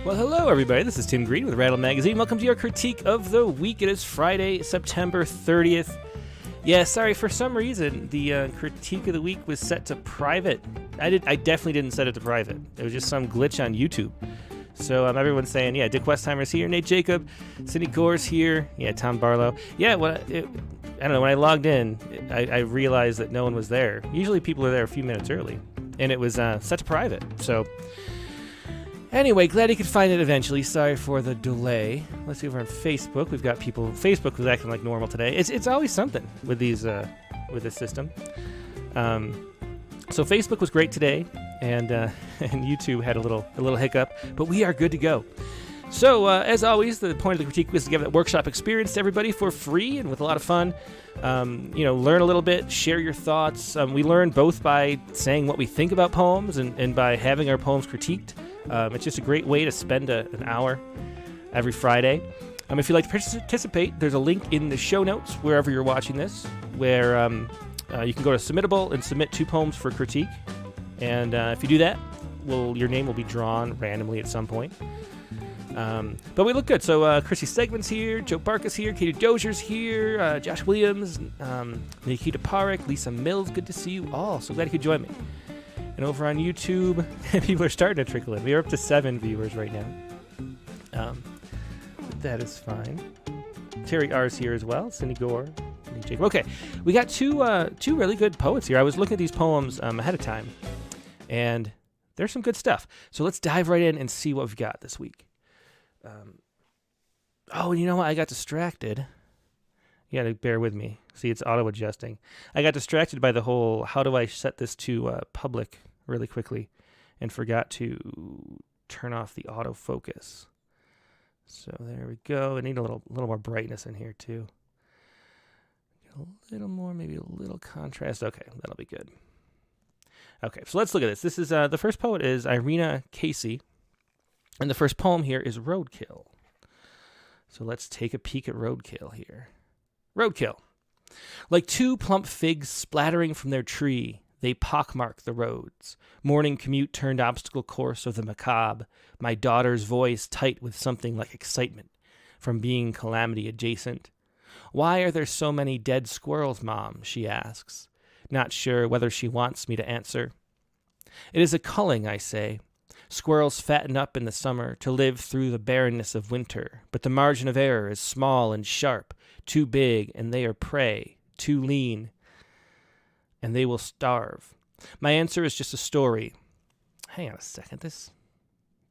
Well, hello, everybody. This is Tim Green with Rattle Magazine. Welcome to your critique of the week. It is Friday, September 30th. Yeah, sorry, for some reason, the critique of the week was set to private. I definitely didn't set it to private. It was just some glitch on YouTube. So everyone's saying, yeah, Dick Westheimer's here, Nate Jacob, Cindy Gore's here, yeah, Tom Barlow. Yeah, I don't know, when I logged in, I realized that no one was there. Usually people are there a few minutes early, and it was set to private. So anyway, glad you could find it eventually. Sorry for the delay. Let's see over on Facebook. We've got people. Facebook was acting like normal today. It's always something with these with this system. So Facebook was great today, and YouTube had a little hiccup, but we are good to go. So as always, the point of the critique was to give that workshop experience to everybody for free and with a lot of fun. Learn a little bit, share your thoughts. We learn both by saying what we think about poems and by having our poems critiqued. It's just a great way to spend an hour every Friday. If you'd like to participate, there's a link in the show notes wherever you're watching this, where you can go to Submittable and submit 2 poems for critique. And if you do that, your name will be drawn randomly at some point. But we look good. So Chrissy Stegman's here, Joe Barkas here, Katie Dozier's here, Josh Williams, Nikita Parek, Lisa Mills. Good to see you all. So glad you could join me. And over on YouTube, people are starting to trickle in. We are up to 7 viewers right now. But that is fine. Terry R is here as well. Cindy Gore. Jacob. Okay, we got two really good poets here. I was looking at these poems ahead of time, and there's some good stuff. So let's dive right in and see what we've got this week. And you know what? I got distracted. You got to bear with me. See, it's auto-adjusting. I got distracted by the whole, how do I set this to public really quickly, and forgot to turn off the autofocus. So there we go. I need a little more brightness in here too. A little more, maybe a little contrast. Okay, that'll be good. Okay, so let's look at this. This is the first poet is Irena, Kaci, and the first poem here is Roadkill. So let's take a peek at Roadkill here. Roadkill. Like 2 plump figs splattering from their tree, they pockmark the roads. Morning commute turned obstacle course of the macabre. My daughter's voice tight with something like excitement from being calamity adjacent. Why are there so many dead squirrels, Mom? She asks, not sure whether she wants me to answer. It is a culling, I say. Squirrels fatten up in the summer to live through the barrenness of winter, but the margin of error is small and sharp, too big, and they are prey, too lean, and they will starve. My answer is just a story. Hang on a second, this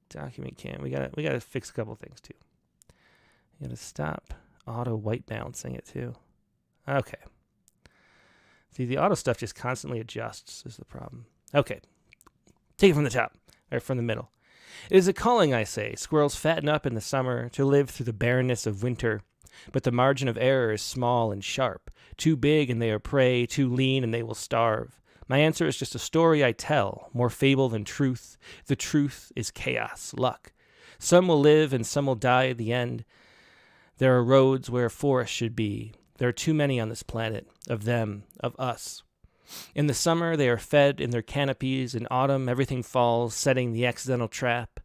document can't. We gotta fix a couple things too. You gotta stop auto white balancing it too. Okay. See, the auto stuff just constantly adjusts is the problem. Okay. Take it from the top, or from the middle. It is a calling, I say. Squirrels fatten up in the summer to live through the barrenness of winter, but the margin of error is small and sharp. Too big and they are prey, too lean and they will starve. My answer is just a story I tell, more fable than truth. The truth is chaos, luck. Some will live and some will die at the end. There are roads where forests should be. There are too many on this planet, of them, of us. In the summer, they are fed in their canopies. In autumn, everything falls, setting the accidental trap,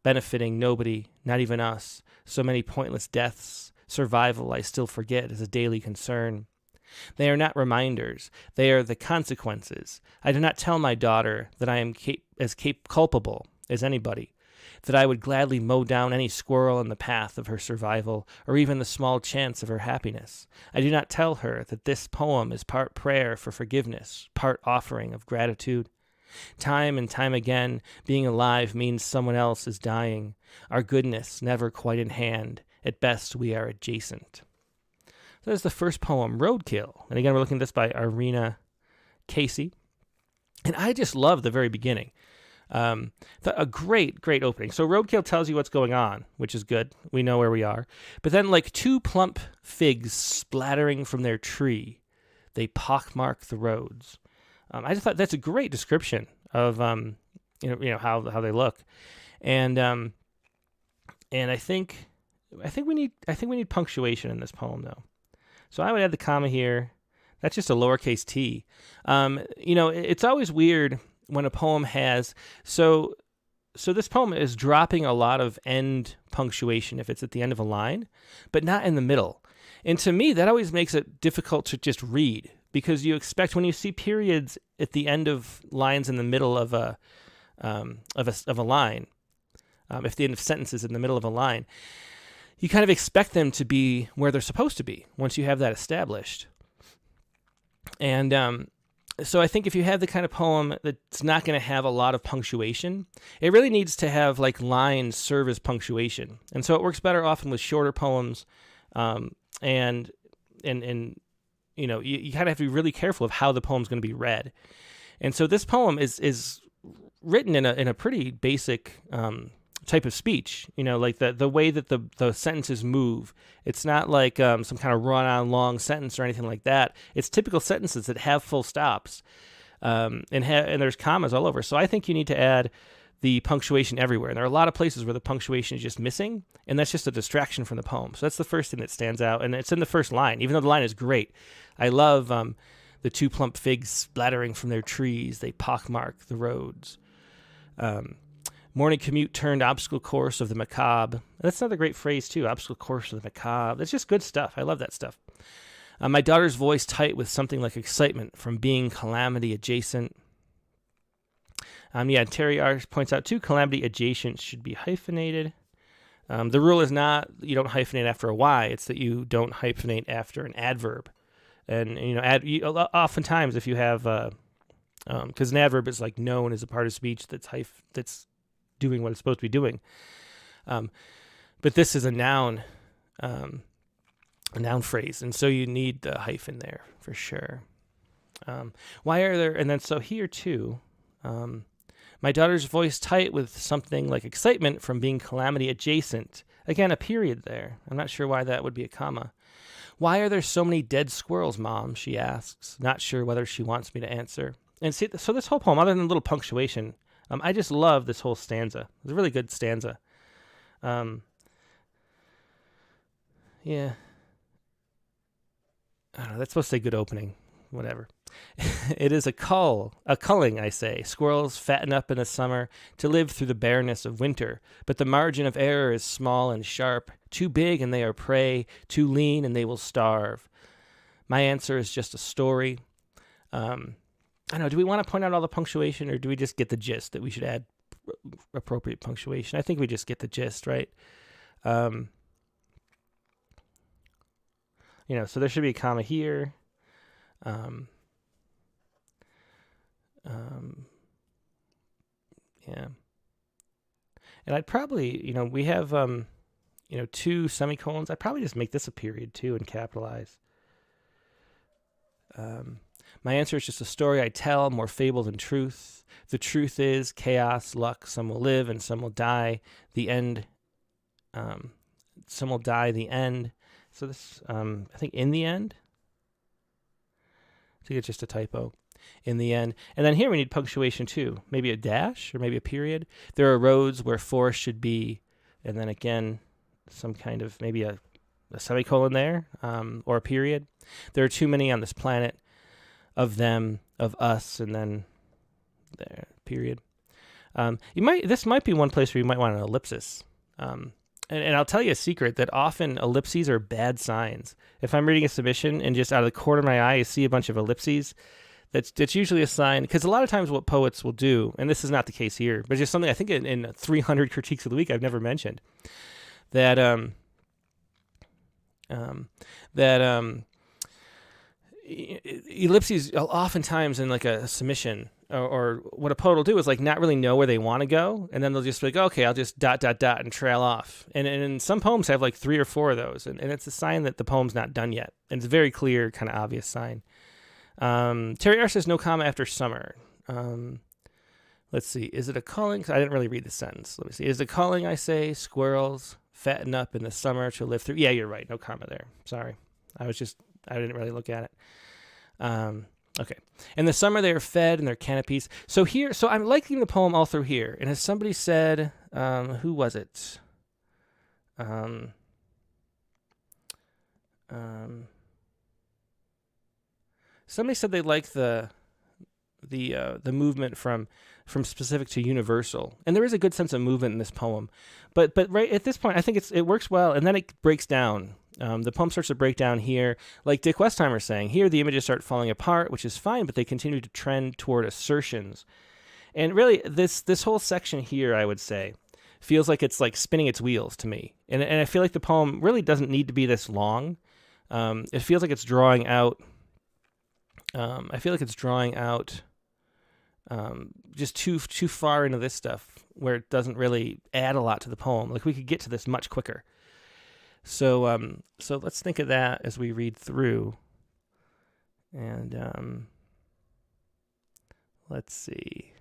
benefiting nobody, not even us. So many pointless deaths. Survival, I still forget, is a daily concern. They are not reminders. They are the consequences. I do not tell my daughter that I am culpable as anybody, that I would gladly mow down any squirrel in the path of her survival, or even the small chance of her happiness. I do not tell her that this poem is part prayer for forgiveness, part offering of gratitude. Time and time again, being alive means someone else is dying. Our goodness never quite in hand. At best, we are adjacent. So that's the first poem, Roadkill. And again, we're looking at this by Irena, Kaci. And I just love the very beginning. A great opening. So Roadkill tells you what's going on, which is good. We know where we are. But then, like 2 plump figs splattering from their tree, they pockmark the roads. I just thought that's a great description of how they look, and I think we need punctuation in this poem though. So I would add the comma here. That's just a lowercase t. It's always weird when a poem has, so so this poem is dropping a lot of end punctuation if it's at the end of a line, but not in the middle. And to me, that always makes it difficult to just read, because you expect when you see periods at the end of lines in the middle of a line, if the end of sentences in the middle of a line, you kind of expect them to be where they're supposed to be once you have that established. And so I think if you have the kind of poem that's not going to have a lot of punctuation, it really needs to have like lines serve as punctuation. And so it works better often with shorter poems, and you know, you kind of have to be really careful of how the poem's going to be read. And so this poem is written in a pretty basic type of speech, you know, like the way that the sentences move. It's not like some kind of run-on long sentence or anything like that. It's typical sentences that have full stops, and there's commas all over. So I think you need to add the punctuation everywhere. And there are a lot of places where the punctuation is just missing, and that's just a distraction from the poem. So that's the first thing that stands out, and it's in the first line, even though the line is great. I love the two plump figs splattering from their trees, they pockmark the roads. Morning commute turned obstacle course of the macabre. That's another great phrase, too, obstacle course of the macabre. That's just good stuff. I love that stuff. My daughter's voice tight with something like excitement from being calamity adjacent. Yeah, Terry R. points out, too, calamity adjacent should be hyphenated. The rule is not you don't hyphenate after a Y. It's that you don't hyphenate after an adverb. And, you know, oftentimes if you have, because an adverb is like known as a part of speech that's doing what it's supposed to be doing. But this is a noun phrase, and so you need the hyphen there for sure. Why are there, and then so here too, my daughter's voice tight with something like excitement from being calamity adjacent. Again, a period there. I'm not sure why that would be a comma. Why are there so many dead squirrels, Mom? She asks, not sure whether she wants me to answer. And see, so this whole poem, other than a little punctuation, I just love this whole stanza. It's a really good stanza. Yeah. I don't know, that's supposed to say good opening. Whatever. It is a culling, I say. Squirrels fatten up in the summer to live through the bareness of winter, but the margin of error is small and sharp, too big and they are prey, too lean and they will starve. My answer is just a story. I don't know, do we want to point out all the punctuation, or do we just get the gist that we should add appropriate punctuation? I think we just get the gist, right? You know, so there should be a comma here. Yeah. And I'd probably, you know, we have, you know, 2 semicolons. I'd probably just make this a period too and capitalize. My answer is just a story I tell, more fable than truth. The truth is chaos, luck. Some will live and some will die. The end. Some will die. The end. So this, I think, in the end. I think it's just a typo. In the end. And then here we need punctuation too. Maybe a dash or maybe a period. There are roads where forest should be, and then again, some kind of maybe a semicolon there, or a period. There are too many on this planet, of them, of us, and then there, period. This might be one place where you might want an ellipsis. And I'll tell you a secret that often ellipses are bad signs. If I'm reading a submission and just out of the corner of my eye I see a bunch of ellipses, that's usually a sign, because a lot of times what poets will do, and this is not the case here, but just something I think in 300 critiques of the week I've never mentioned, that ellipses oftentimes in like a submission, or what a poet will do is like not really know where they want to go, and then they'll just be like, okay, I'll just ... and trail off. And some poems have like 3 or 4 of those, and it's a sign that the poem's not done yet. And it's a very clear, kind of obvious sign. Terry R. says no comma after summer. Let's see. Is it a calling? I didn't really read the sentence. Let me see. Is it calling, I say, squirrels fatten up in the summer to live through? Yeah, you're right. No comma there. Sorry. I didn't really look at it. Okay. In the summer, they are fed in their canopies. So I'm liking the poem all through here. And as somebody said, who was it? Somebody said they like the the movement from specific to universal, and there is a good sense of movement in this poem, but right at this point, I think it works well, and then it breaks down. The poem starts to break down here, like Dick Westheimer's saying. Here, the images start falling apart, which is fine, but they continue to trend toward assertions. And really, this whole section here, I would say, feels like it's like spinning its wheels to me, and I feel like the poem really doesn't need to be this long. It feels like it's drawing out. I feel like it's drawing out just too far into this stuff where it doesn't really add a lot to the poem. Like we could get to this much quicker. So let's think of that as we read through. And let's see.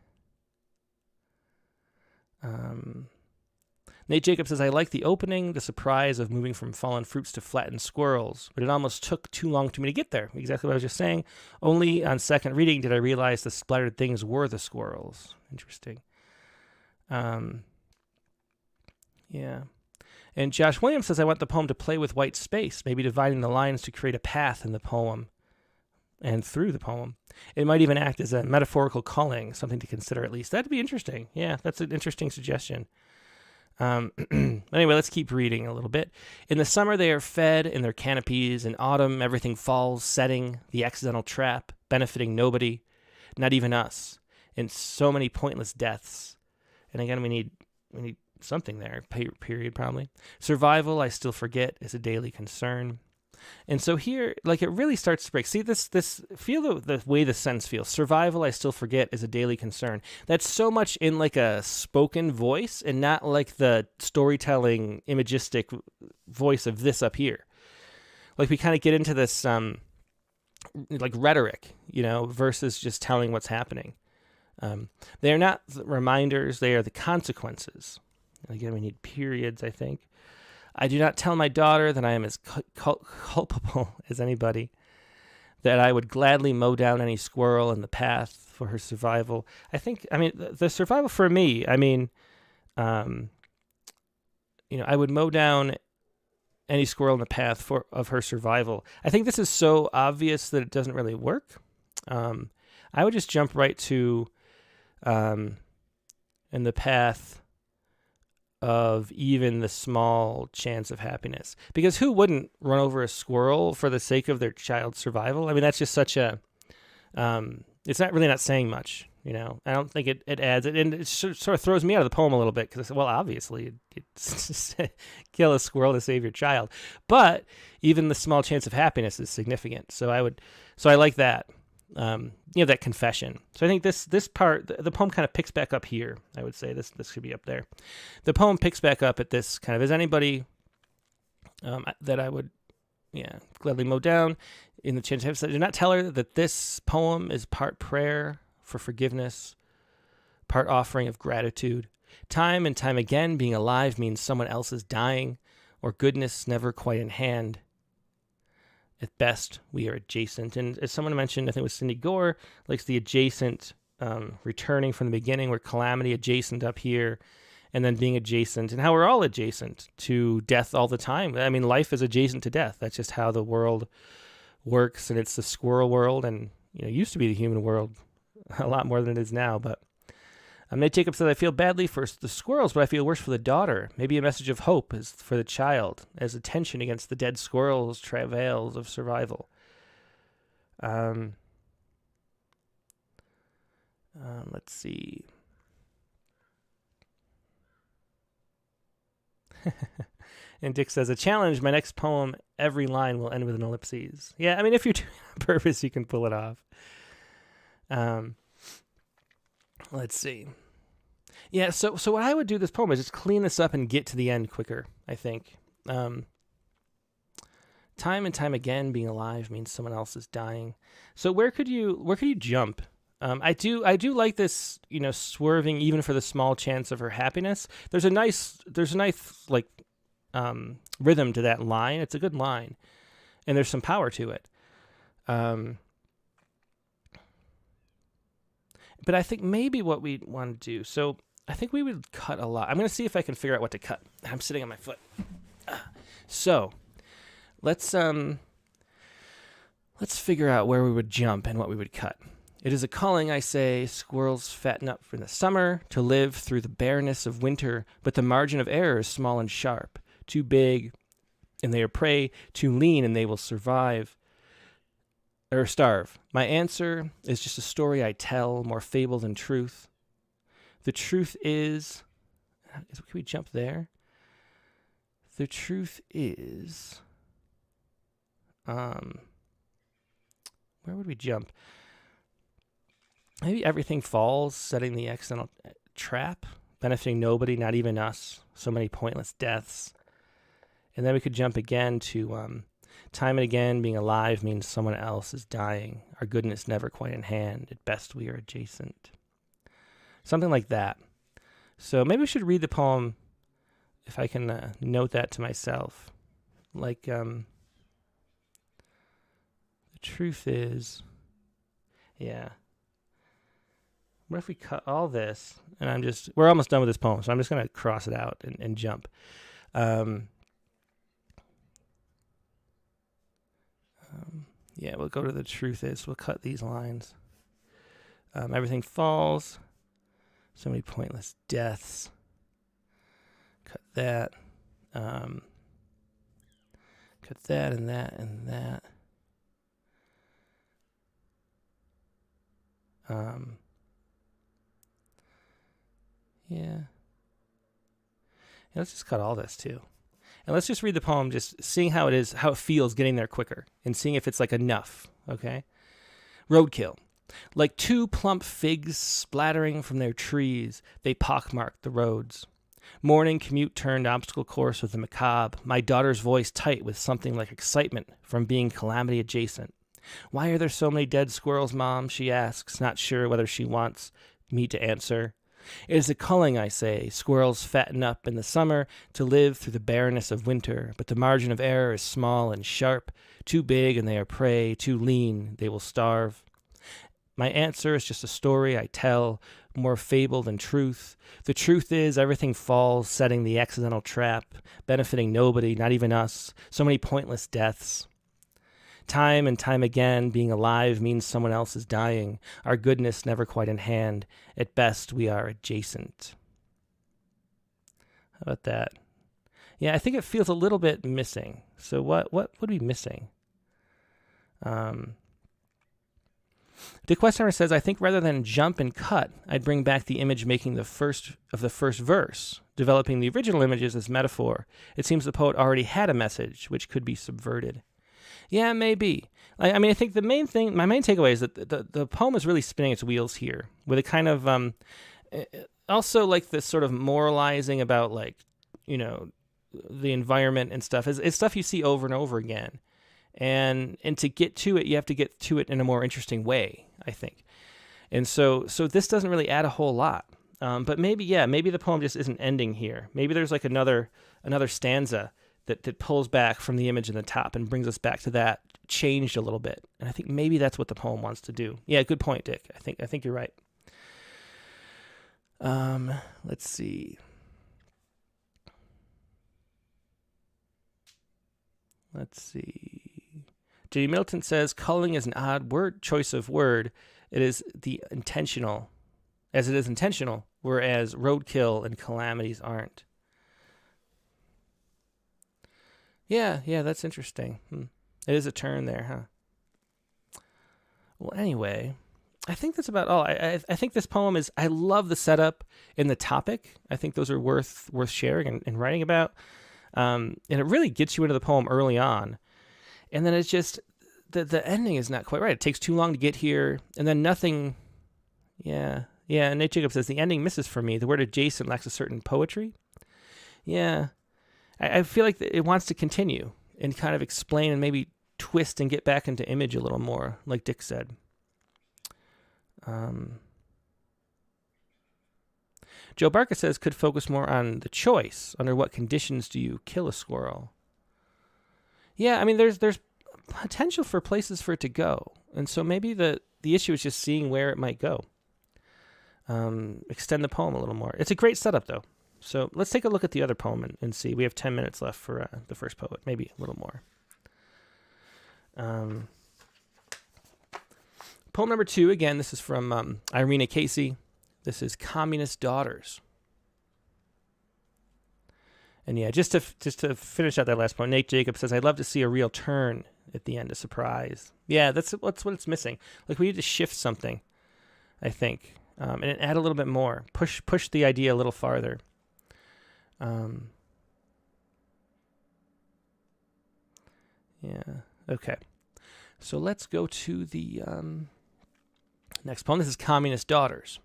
Nate Jacobs says, I like the opening, the surprise of moving from fallen fruits to flattened squirrels, but it almost took too long for me to get there. Exactly what I was just saying. Only on second reading did I realize the splattered things were the squirrels. Interesting. Yeah. And Josh Williams says, I want the poem to play with white space, maybe dividing the lines to create a path in the poem and through the poem. It might even act as a metaphorical culling, something to consider at least. That'd be interesting. Yeah, that's an interesting suggestion. Anyway, let's keep reading a little bit. In the summer, they are fed in their canopies. In autumn, everything falls, setting the accidental trap, benefiting nobody, not even us, in so many pointless deaths. And again, we need something there, period, probably. Survival, I still forget, is a daily concern. And so here, like, it really starts to break. See, this feel the way the sentence feels. Survival, I still forget, is a daily concern. That's so much in like a spoken voice and not like the storytelling, imagistic voice of this up here. Like we kind of get into this like rhetoric, versus just telling what's happening. They are not the reminders, they are the consequences. Again, we need periods, I think. I do not tell my daughter that I am as culpable as anybody, that I would gladly mow down any squirrel in the path for her survival. The survival for me, I would mow down any squirrel in the path of her survival. I think this is so obvious that it doesn't really work. I would just jump right to in the path of even the small chance of happiness. Because who wouldn't run over a squirrel for the sake of their child's survival? I mean, that's just such a, it's not saying much, I don't think it adds it. And it sort of throws me out of the poem a little bit because I said, well, obviously it's kill a squirrel to save your child. But even the small chance of happiness is significant. So I like that. That confession. So I think this part, the poem kind of picks back up here. I would say this should be up there. The poem picks back up at this kind of, is anybody that I would, gladly mow down in the chance. Do not tell her that this poem is part prayer for forgiveness, part offering of gratitude. Time and time again, being alive means someone else is dying, or goodness never quite in hand. At best, we are adjacent. And as someone mentioned, I think it was Cindy Gore, likes the adjacent, returning from the beginning, where calamity adjacent up here, and then being adjacent, and how we're all adjacent to death all the time. I mean, life is adjacent to death. That's just how the world works, and it's the squirrel world, and it used to be the human world a lot more than it is now, but Nate Jacobs said, I feel badly for the squirrels, but I feel worse for the daughter. Maybe a message of hope is for the child, as a tension against the dead squirrel's travails of survival. Let's see. And Dick says, a challenge, my next poem, every line will end with an ellipses. Yeah, I mean, if you're doing it on purpose, you can pull it off. Let's see. Yeah, so what I would do this poem is just clean this up and get to the end quicker, I think. Time and time again, being alive means someone else is dying. So where could you jump? I do like this, swerving even for the small chance of her happiness. There's a nice like rhythm to that line. It's a good line, and there's some power to it. But I think maybe what we want to do, so I think we would cut a lot. I'm going to see if I can figure out what to cut. I'm sitting on my foot. So let's figure out where we would jump and what we would cut. It is a calling, I say, squirrels fatten up for the summer, to live through the bareness of winter, but the margin of error is small and sharp, too big, and they are prey, too lean, and they will survive, or starve. My answer is just a story I tell, more fable than truth. The truth is, can we jump there? The truth is, where would we jump? Maybe everything falls, setting the accidental trap, benefiting nobody, not even us. So many pointless deaths. And then we could jump again to time and again, being alive means someone else is dying. Our goodness never quite in hand. At best, we are adjacent. Something like that. So maybe we should read the poem, if I can note that to myself. Like, the truth is, yeah. What if we cut all this, and we're almost done with this poem, so I'm just going to cross it out and jump. Yeah, we'll go to the truth is. We'll cut these lines. Everything falls. So many pointless deaths. Cut that. Cut that and that and that. Yeah. Let's just cut all this too. And let's just read the poem, just seeing how it feels getting there quicker and seeing if it's like enough, okay? Roadkill. Like two plump figs splattering from their trees, they pockmarked the roads. Morning commute turned obstacle course with the macabre, my daughter's voice tight with something like excitement from being calamity adjacent. Why are there so many dead squirrels, Mom? She asks, not sure whether she wants me to answer. It is a culling, I say. Squirrels fatten up in the summer to live through the barrenness of winter, but the margin of error is small and sharp. Too big and they are prey, too lean, they will starve. My answer is just a story I tell, more fable than truth. The truth is everything falls, setting the accidental trap, benefiting nobody, not even us. So many pointless deaths. Time and time again, being alive means someone else is dying. Our goodness never quite in hand. At best, we are adjacent. How about that? Yeah, I think it feels a little bit missing. So what would be missing? The questioner says, I think rather than jump and cut, I'd bring back the image making the first verse, developing the original images as metaphor. It seems the poet already had a message, which could be subverted. Yeah, maybe. I mean, I think my main takeaway is that the poem is really spinning its wheels here with a kind of, also like this sort of moralizing about like, you know, the environment and stuff. It's stuff you see over and over again. And to get to it, you have to get to it in a more interesting way, I think. And so this doesn't really add a whole lot. But maybe the poem just isn't ending here. Maybe there's like another stanza that pulls back from the image in the top and brings us back to that, changed a little bit. And I think maybe that's what the poem wants to do. Yeah, good point, Dick. I think you're right. Let's see. J. Milton says, culling is an odd choice of word. It is intentional, whereas roadkill and calamities aren't. Yeah, that's interesting. It is a turn there, huh? Well, anyway, I think that's about all. I think this poem is, I love the setup and the topic. I think those are worth sharing and writing about. And it really gets you into the poem early on. And then it's just, the ending is not quite right. It takes too long to get here. And then nothing, yeah. And Nate Jacob says, the ending misses for me. The word adjacent lacks a certain poetry. Yeah. I feel like it wants to continue and kind of explain and maybe twist and get back into image a little more, like Dick said. Joe Barker says, could focus more on the choice. Under what conditions do you kill a squirrel? Yeah, I mean, there's potential for places for it to go. And so maybe the issue is just seeing where it might go. Extend the poem a little more. It's a great setup, though. So let's take a look at the other poem and see. We have 10 minutes left for the first poet, maybe a little more. Poem number 2, again, this is from Irena, Kaci. This is Communist Daughters. And yeah, just to finish out that last point, Nate Jacob says, I'd love to see a real turn at the end, a surprise. Yeah, that's what it's missing. Like, we need to shift something, I think, and add a little bit more. Push the idea a little farther. Yeah, okay. So let's go to the next poem. This is Communist Daughters.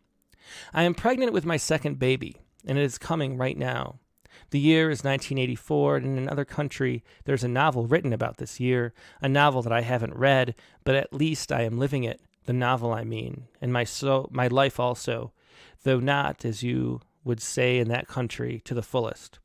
I am pregnant with my second baby, and it is coming right now. The year is 1984, and in another country, there's a novel written about this year, a novel that I haven't read, but at least I am living it, the novel I mean, and my life also, though not, as you would say in that country, to the fullest.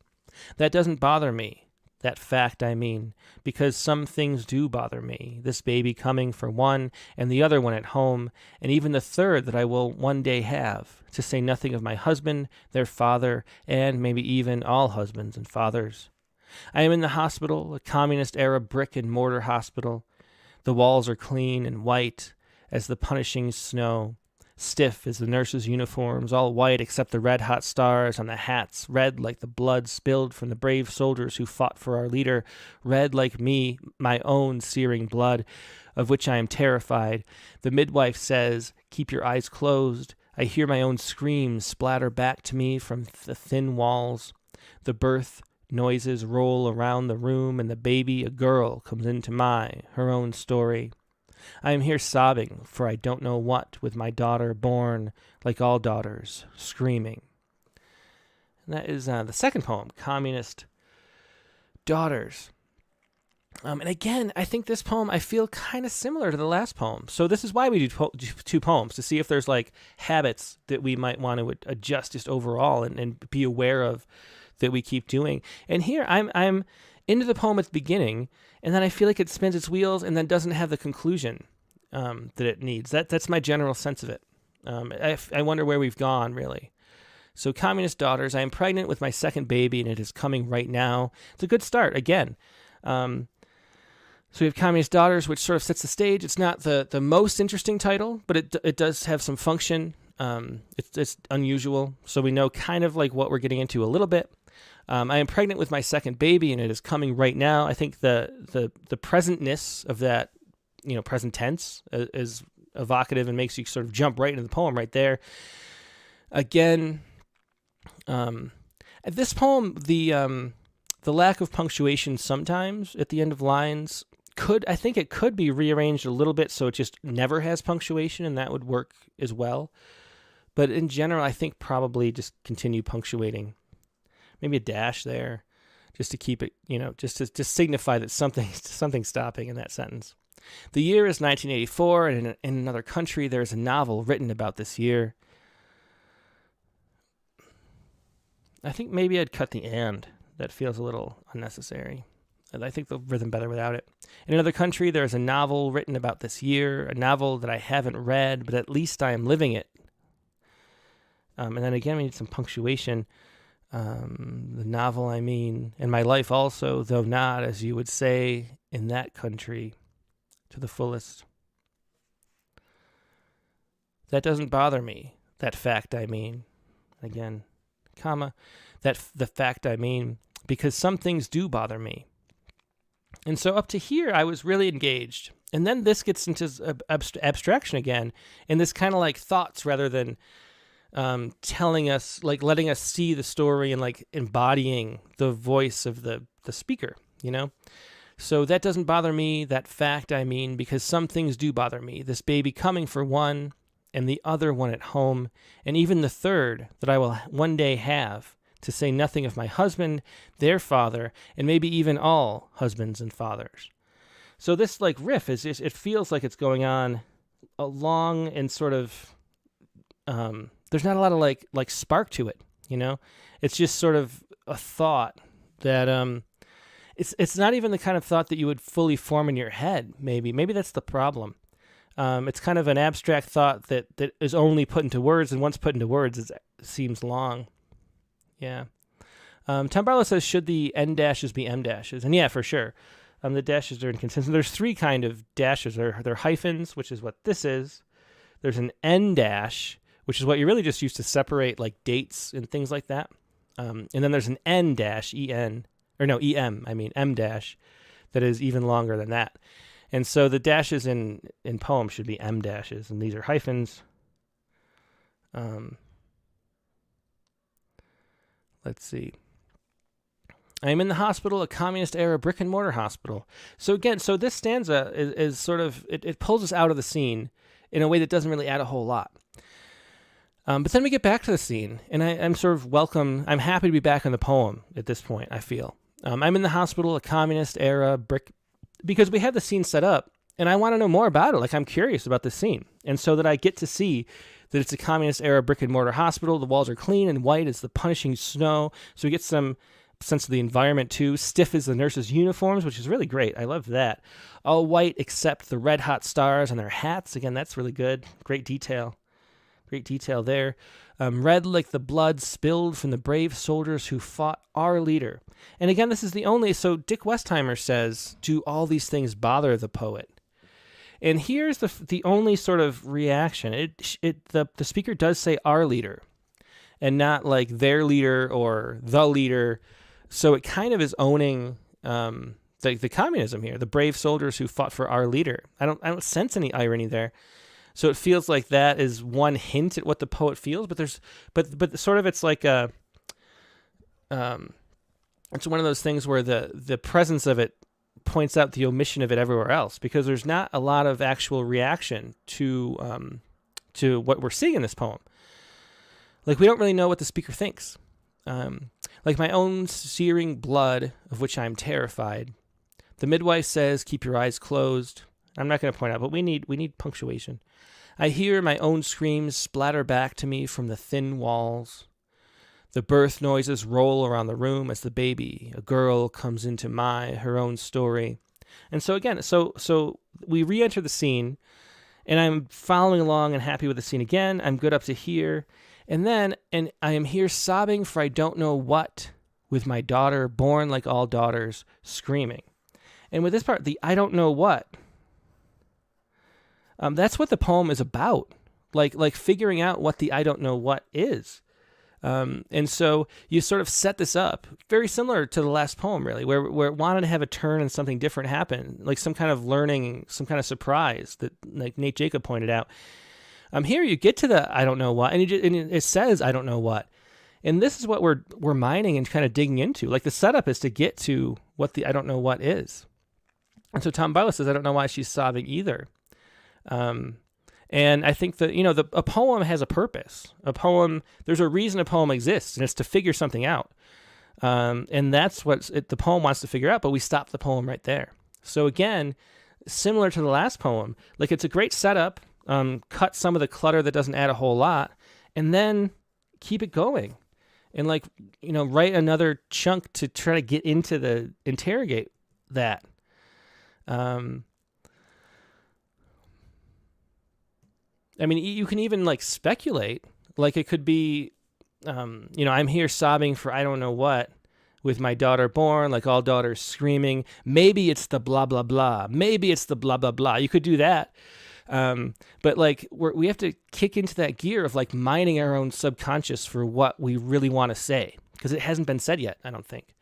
That doesn't bother me, that fact I mean, because some things do bother me, this baby coming for one, and the other one at home, and even the third that I will one day have, to say nothing of my husband, their father, and maybe even all husbands and fathers. I am in the hospital, a communist-era brick-and-mortar hospital. The walls are clean and white as the punishing snow, stiff as the nurses' uniforms, all white except the red-hot stars on the hats, red like the blood spilled from the brave soldiers who fought for our leader, red like me, my own searing blood, of which I am terrified. The midwife says, keep your eyes closed. I hear my own screams splatter back to me from the thin walls. The birth noises roll around the room, and the baby, a girl, comes into her own story. I am here sobbing, for I don't know what, with my daughter born, like all daughters, screaming. And that is the second poem, Communist Daughters. And again, I think this poem, I feel kind of similar to the last poem. So this is why we do two poems, to see if there's like habits that we might want to adjust just overall and be aware of that we keep doing. And here I'm into the poem at the beginning, and then I feel like it spins its wheels and then doesn't have the conclusion that it needs. That's my general sense of it. I wonder where we've gone, really. So Communist Daughters, I am pregnant with my second baby, and it is coming right now. It's a good start, again. So we have Communist Daughters, which sort of sets the stage. It's not the most interesting title, but it does have some function. It's unusual, so we know kind of like what we're getting into a little bit. I am pregnant with my second baby, and it is coming right now. I think the presentness of that, present tense is evocative and makes you sort of jump right into the poem right there. Again, at this poem, the lack of punctuation sometimes at the end of lines I think it could be rearranged a little bit so it just never has punctuation, and that would work as well. But in general, I think probably just continue punctuating. Maybe a dash there, just to keep it, just to signify that something's stopping in that sentence. The year is 1984, and in another country, there's a novel written about this year. I think maybe I'd cut the and. That feels a little unnecessary. I think the rhythm better without it. In another country, there's a novel written about this year, a novel that I haven't read, but at least I am living it. And then again, we need some punctuation. The novel, I mean, and my life also, though not, as you would say, in that country, to the fullest. That doesn't bother me, that fact, I mean. Again, comma, the fact, I mean, because some things do bother me. And so up to here, I was really engaged. And then this gets into abstraction again, and this kind of like thoughts rather than telling us, like letting us see the story and like embodying the voice of the speaker, So that doesn't bother me, that fact, I mean, because some things do bother me. This baby coming for one, and the other one at home, and even the third that I will one day have, to say nothing of my husband, their father, and maybe even all husbands and fathers. So this like riff it feels like it's going on a long and sort of there's not a lot of like spark to it, It's just sort of a thought that it's not even the kind of thought that you would fully form in your head. Maybe that's the problem. It's kind of an abstract thought that is only put into words, and once put into words, it seems long. Yeah. Tom Barlow says, should the N dashes be M dashes? And yeah, for sure. The dashes are inconsistent. There's three kind of dashes. They're hyphens, which is what this is. There's an N dash, which is what you really just use to separate like dates and things like that. And then there's an N dash, EM, M dash, that is even longer than that. And so the dashes in poems should be M dashes, and these are hyphens. Let's see. I am in the hospital, a communist-era brick-and-mortar hospital. So again, this stanza is sort of, it pulls us out of the scene in a way that doesn't really add a whole lot. But then we get back to the scene, and I'm sort of I'm happy to be back in the poem at this point, I feel. I'm in the hospital, a communist-era because we have the scene set up, and I want to know more about it. Like, I'm curious about the scene. And so that I get to see that it's a communist-era brick-and-mortar hospital. The walls are clean and white as the punishing snow. So we get some sense of the environment too. Stiff as the nurses' uniforms, which is really great. I love that. All white except the red hot stars on their hats. Again, that's really good. Great detail. Great detail there. Red like the blood spilled from the brave soldiers who fought our leader. And again, this is the only, so Dick Westheimer says, do all these things bother the poet? And here's the only sort of reaction. The speaker does say our leader and not like their leader or the leader. So it kind of is owning the communism here, the brave soldiers who fought for our leader. I don't sense any irony there. So it feels like that is one hint at what the poet feels, but sort of it's like it's one of those things where the presence of it points out the omission of it everywhere else, because there's not a lot of actual reaction to what we're seeing in this poem. Like, we don't really know what the speaker thinks. Like my own searing blood, of which I'm terrified. The midwife says, keep your eyes closed. I'm not going to point out, but we need punctuation. I hear my own screams splatter back to me from the thin walls. The birth noises roll around the room as the baby, a girl, comes into her own story. And so again, so we re-enter the scene, and I'm following along and happy with the scene again. I'm good up to here. And I am here sobbing for I don't know what, with my daughter, born like all daughters, screaming. And with this part, the I don't know what, that's what the poem is about, like figuring out what the I don't know what is. And so you sort of set this up, very similar to the last poem, really, where it wanted to have a turn and something different happen, like some kind of learning, some kind of surprise that, like Nate Jacob pointed out. Here you get to the I don't know what, and it says I don't know what. And this is what we're mining and kind of digging into. Like, the setup is to get to what the I don't know what is. And so Tom Barlow says, I don't know why she's sobbing either. And I think that, a poem has a purpose. There's a reason a poem exists, and it's to figure something out. And that's what the poem wants to figure out, but we stop the poem right there. So again, similar to the last poem, like, it's a great setup, cut some of the clutter that doesn't add a whole lot, and then keep it going. And write another chunk to try to get into interrogate that. I mean, you can even speculate, it could be, I'm here sobbing for I don't know what, with my daughter born, like all daughters screaming. Maybe it's the blah, blah, blah. Maybe it's the blah, blah, blah. You could do that. But we have to kick into that gear of mining our own subconscious for what we really want to say, because it hasn't been said yet, I don't think.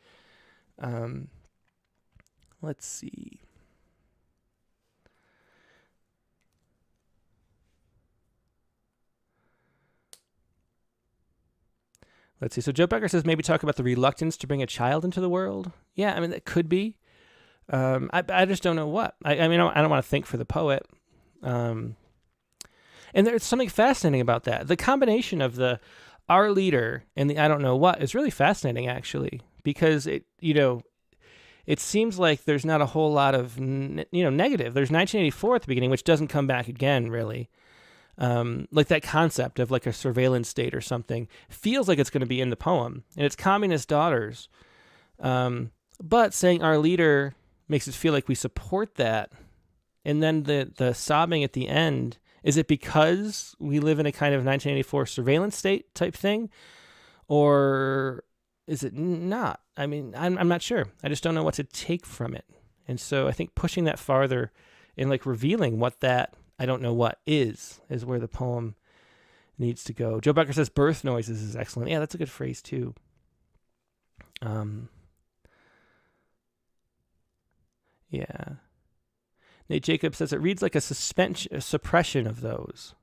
Let's see. So Joe Becker says, maybe talk about the reluctance to bring a child into the world. Yeah, I mean, that could be. I just don't know what. I don't want to think for the poet. And there's something fascinating about that. The combination of the our leader and the I don't know what is really fascinating, actually, because it seems like there's not a whole lot of negative. There's 1984 at the beginning, which doesn't come back again, really. That concept of a surveillance state or something feels like it's going to be in the poem, and it's communist daughters. But saying our leader makes it feel like we support that. And then the sobbing at the end, is it because we live in a kind of 1984 surveillance state type thing? Or is it not? I mean, I'm not sure. I just don't know what to take from it. And so I think pushing that farther and revealing what that I don't know what is where the poem needs to go. Joe Becker says birth noises is excellent. Yeah, that's a good phrase too. Yeah. Nate Jacobs says it reads like a suppression of those,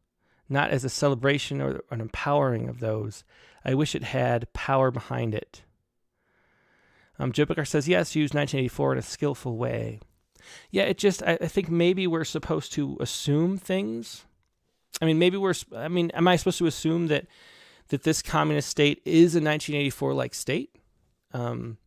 not as a celebration or an empowering of those. I wish it had power behind it. Joe Becker says, yes, use 1984 in a skillful way. Yeah, I think maybe we're supposed to assume things. Am I supposed to assume that this communist state is a 1984-like state? And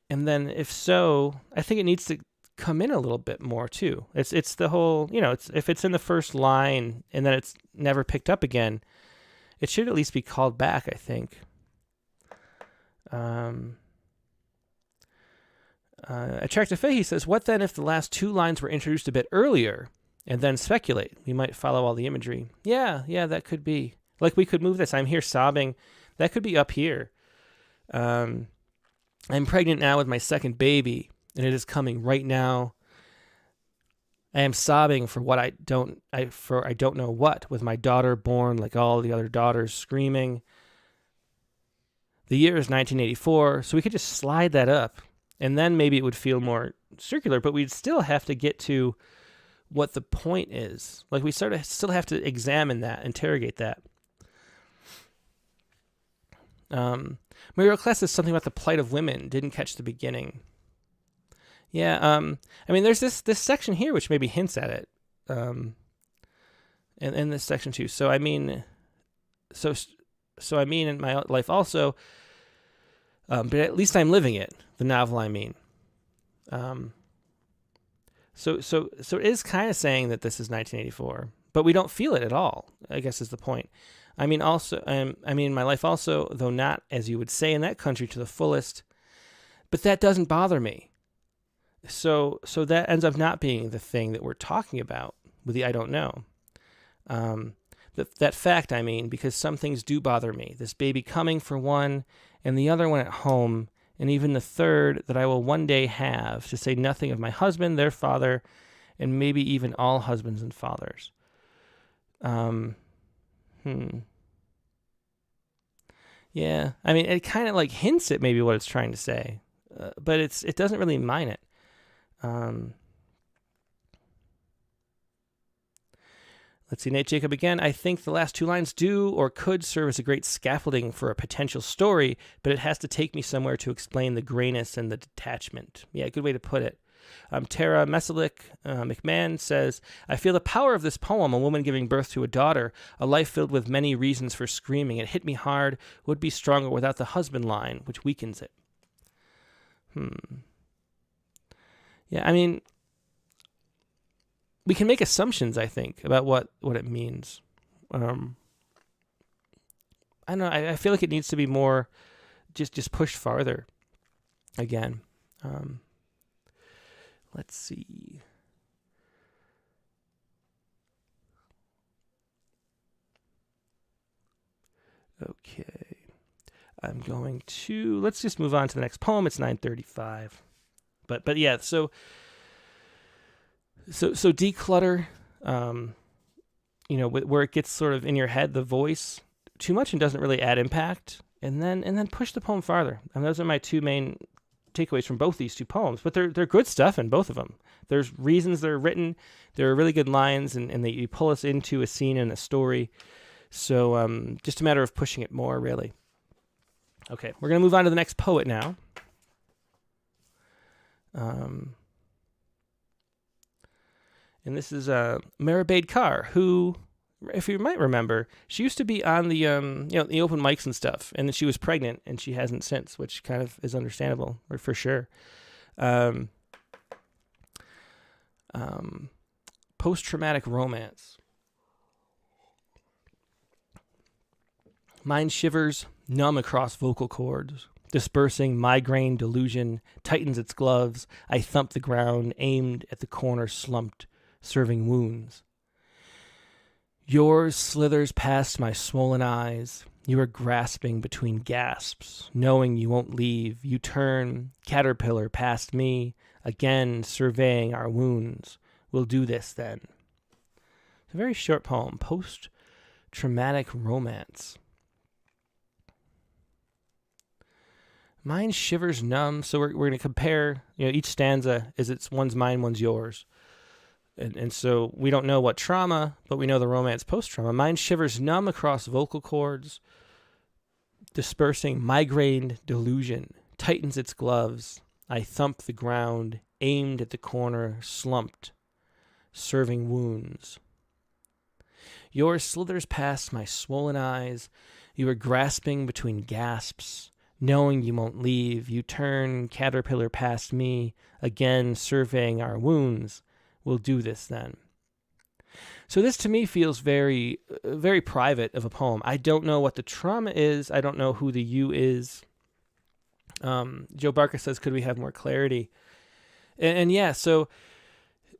then if so, I think it needs to come in a little bit more too. It's the whole, if it's in the first line and then it's never picked up again, it should at least be called back, I think. Attractive Fahey says, what then if the last two lines were introduced a bit earlier and then speculate? We might follow all the imagery. Yeah, that could be. Like we could move this. I'm here sobbing. That could be up here. I'm pregnant now with my second baby, and it is coming right now. I am sobbing for I don't know what, with my daughter born like all the other daughters screaming. The year is 1984, so we could just slide that up, and then maybe it would feel more circular, but we'd still have to get to what the point is. Like we still have to examine that, interrogate that. Muriel Class says something about the plight of women. Didn't catch the beginning. Yeah, there's this section here which maybe hints at it, and this section too. So in my life also, but at least I'm living it. The novel, So it is kind of saying that this is 1984, but we don't feel it at all, I guess is the point. My life also, though not, as you would say in that country, to the fullest, but that doesn't bother me. So that ends up not being the thing that we're talking about with the I don't know. That fact, because some things do bother me. This baby coming for one, and the other one at home, and even the third that I will one day have, to say nothing of my husband, their father, and maybe even all husbands and fathers. Yeah, it kind of like hints at maybe what it's trying to say, but it doesn't really mine it. Let's see, Nate Jacob again. I think the last two lines do or could serve as a great scaffolding for a potential story, but it has to take me somewhere to explain the grayness and the detachment. Yeah, good way to put it. Tara Meselick McMahon says, I feel the power of this poem, a woman giving birth to a daughter, a life filled with many reasons for screaming. It hit me hard, would be stronger without the husband line, which weakens it. Yeah, we can make assumptions, I think, about what it means. I don't know. I feel like it needs to be more just pushed farther again. Let's see. Okay. Let's just move on to the next poem. It's 9:35. But yeah, so declutter, where it gets sort of in your head, the voice too much and doesn't really add impact, and then push the poem farther. Those are my two main takeaways from both these two poems, but they're good stuff in both of them. There's reasons they're written. There are really good lines, and they pull us into a scene and a story. So just a matter of pushing it more, really. Okay, we're going to move on to the next poet now. And this is Mera Baid Kaur, who, if you might remember, she used to be on the the open mics and stuff, and then she was pregnant, and she hasn't since, which kind of is understandable, or for sure. Post-traumatic romance. Mind shivers, numb across vocal cords. Dispersing migraine delusion, tightens its gloves. I thump the ground, aimed at the corner slumped, serving wounds. Yours slithers past my swollen eyes. You are grasping between gasps, knowing you won't leave. You turn, caterpillar, past me, again surveying our wounds. We'll do this then. It's a very short poem, Post-Traumatic Romance. Mine shivers numb. So we're going to compare, each stanza is it's one's mine, one's yours. And so we don't know what trauma, but we know the romance post-trauma. Mine shivers numb across vocal cords, dispersing migraine delusion, tightens its gloves. I thump the ground, aimed at the corner, slumped, serving wounds. Yours slithers past my swollen eyes. You are grasping between gasps, knowing you won't leave. You turn, caterpillar past me, again surveying our wounds. We'll do this then. So this to me feels very, very private of a poem. I don't know what the trauma is. I don't know who the you is. Joe Barker says, could we have more clarity? And yeah, so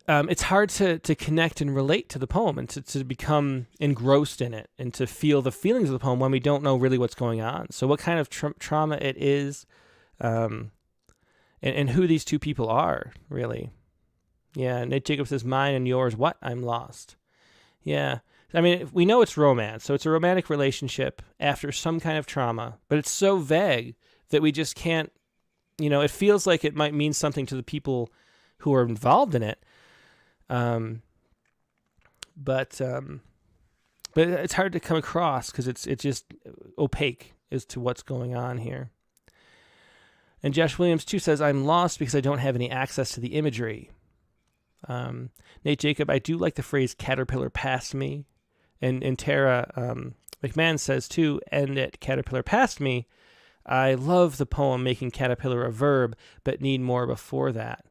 it's hard to connect and relate to the poem and to become engrossed in it and to feel the feelings of the poem when we don't know really what's going on. So what kind of trauma it is, and who these two people are, really. Yeah, Nate Jacob says, mine and yours, what? I'm lost. Yeah. I mean, we know it's romance, so it's a romantic relationship after some kind of trauma, but it's so vague that we just can't, it feels like it might mean something to the people who are involved in it. But it's hard to come across because it's just opaque as to what's going on here. And Josh Williams, too, says, I'm lost because I don't have any access to the imagery. Nate Jacob, I do like the phrase caterpillar past me. And Tara McMahon says, too, and at caterpillar past me, I love the poem making caterpillar a verb, but need more before that.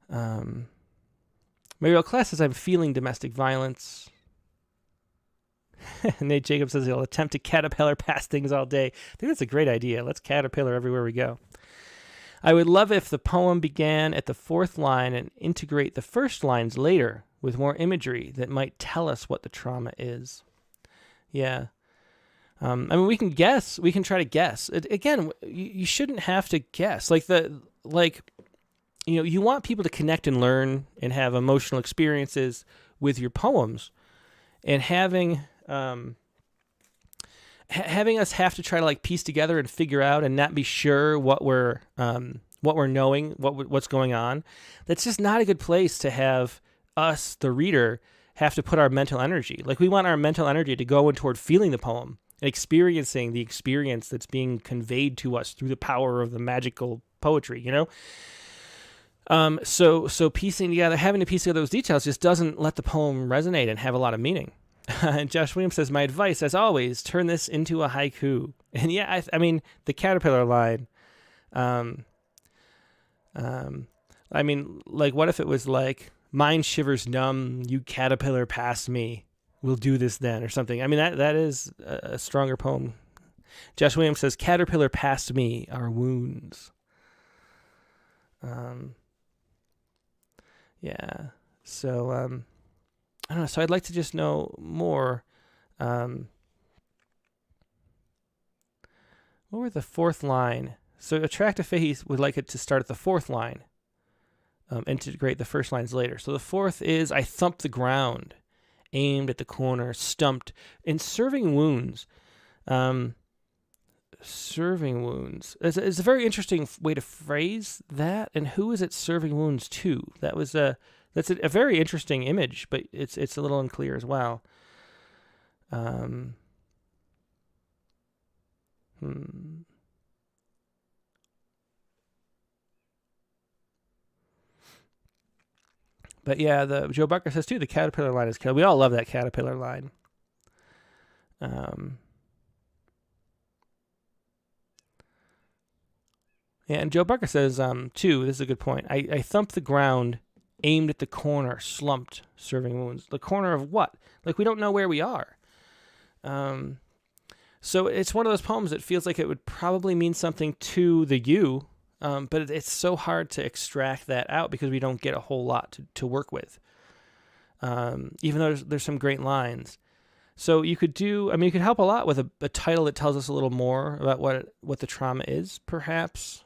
Mariel Class says, I'm feeling domestic violence. Nate Jacob says he'll attempt to caterpillar past things all day. I think that's a great idea. Let's caterpillar everywhere we go. I would love if the poem began at the fourth line and integrate the first lines later with more imagery that might tell us what the trauma is. Yeah. I mean, we can guess. We can try to guess. Again, you shouldn't have to guess. You want people to connect and learn and have emotional experiences with your poems, and having us have to try to piece together and figure out and not be sure what we're knowing, what's going on. That's just not a good place to have us, the reader, have to put our mental energy. We want our mental energy to go in toward feeling the poem and experiencing the experience that's being conveyed to us through the power of the magical poetry, So piecing together, having to piece together those details just doesn't let the poem resonate and have a lot of meaning. And Josh Williams says, my advice, as always, turn this into a haiku. And yeah, I mean, the caterpillar line, what if it was mine shivers numb, you caterpillar past me, we'll do this then, or something. I mean, that is a stronger poem. Josh Williams says, caterpillar past me, our wounds. Yeah. So, I don't know. So I'd like to just know more. What were the fourth line? So Attractive Faith would like it to start at the fourth line. Integrate the first lines later. So the fourth is, I thump the ground, aimed at the corner, stumped, in serving wounds. Serving wounds. It's a very interesting way to phrase that. And who is it serving wounds to? That's a very interesting image, but it's a little unclear as well. But yeah, the Joe Barker says too, the caterpillar line is killed. We all love that caterpillar line. Yeah, and Joe Barker says, too, this is a good point. I thumped the ground, aimed at the corner, slumped, serving wounds. The corner of what? We don't know where we are. So it's one of those poems that feels like it would probably mean something to the you, but it's so hard to extract that out because we don't get a whole lot to work with, even though there's some great lines. So you could help a lot with a title that tells us a little more about what the trauma is, perhaps.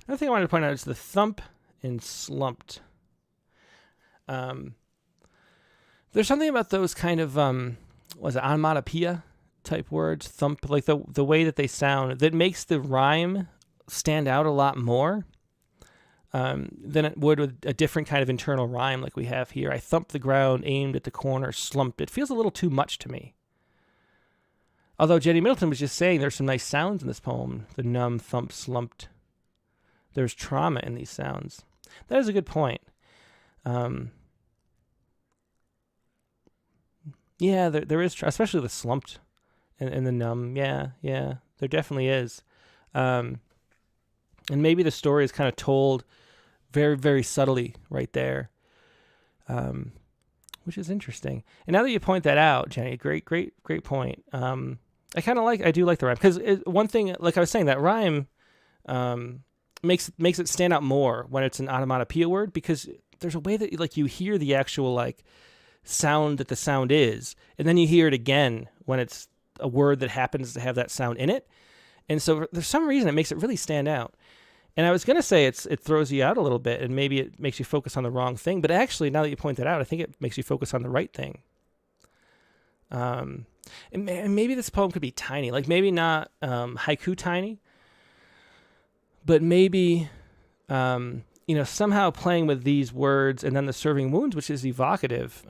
Another thing I wanted to point out is the thump and slumped. There's something about those kind of was it onomatopoeia type words, thump, like the way that they sound, that makes the rhyme stand out a lot more than it would with a different kind of internal rhyme like we have here. I thumped the ground, aimed at the corner, slumped. It feels a little too much to me. Although Jenny Middleton was just saying there's some nice sounds in this poem. The numb, thump, slumped. There's trauma in these sounds. That is a good point. Yeah, there is, especially the slumped and the numb. Yeah, there definitely is. And maybe the story is kind of told very, very subtly right there, which is interesting. And now that you point that out, Jenny, great point. I do like the rhyme, because one thing, like I was saying, that rhyme makes it stand out more when it's an onomatopoeia word, because there's a way that like you hear the actual like sound that the sound is, and then you hear it again when it's a word that happens to have that sound in it. And so there's some reason it makes it really stand out. And I was going to say it throws you out a little bit, and maybe it makes you focus on the wrong thing. But actually, now that you point that out, I think it makes you focus on the right thing. And maybe this poem could be tiny, like maybe not haiku tiny, but maybe somehow playing with these words, and then the serving wounds, which is evocative.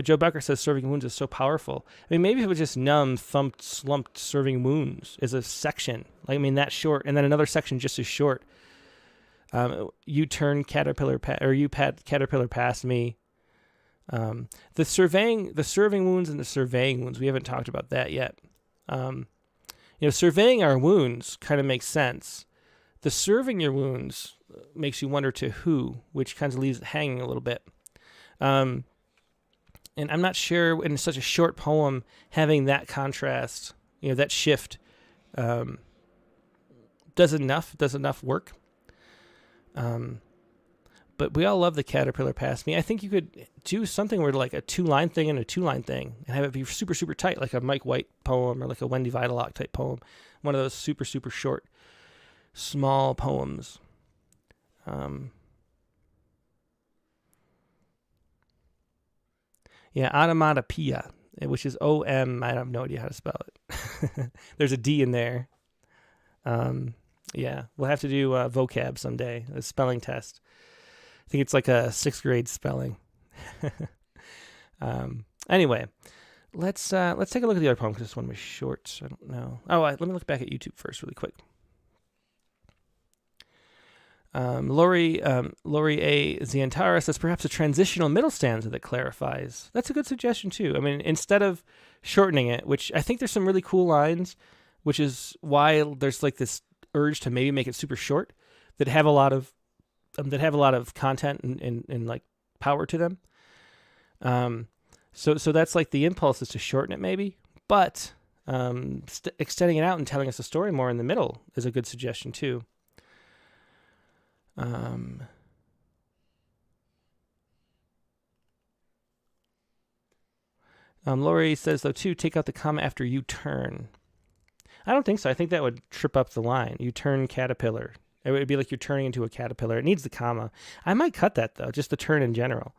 Joe Becker says serving wounds is so powerful. I mean, maybe if it was just numb, thumped, slumped, serving wounds is a section. Like, I mean, that short, and then another section just as short. You turned caterpillar, caterpillar past me. The serving wounds and the surveying wounds, we haven't talked about that yet. Surveying our wounds kind of makes sense. The serving your wounds makes you wonder to who, which kind of leaves it hanging a little bit. And I'm not sure in such a short poem having that contrast, that shift, does enough work. But we all love the caterpillar past me. I think you could do something where like a 2-line thing and a 2-line thing, and have it be super, super tight, like a Mike White poem or like a Wendy Vitalock type poem. One of those super, super short, small poems. Onomatopoeia, which is O-M. I have no idea how to spell it. There's a D in there. We'll have to do vocab someday, a spelling test. I think it's like a 6th grade spelling. Anyway, let's take a look at the other poem, because this one was short. So I don't know. Let me look back at YouTube first really quick. Lori A. Ziantara says perhaps a transitional middle stanza that clarifies. That's a good suggestion too. I mean, instead of shortening it, which I think there's some really cool lines, which is why there's like this urge to maybe make it super short, that have a lot of content and like power to them. So that's like the impulse is to shorten it maybe, but extending it out and telling us a story more in the middle is a good suggestion too. Lori says, though, too, take out the comma after you turn. I don't think so. I think that would trip up the line. You turn caterpillar. It would be like you're turning into a caterpillar. It needs the comma. I might cut that, though, just the turn in general.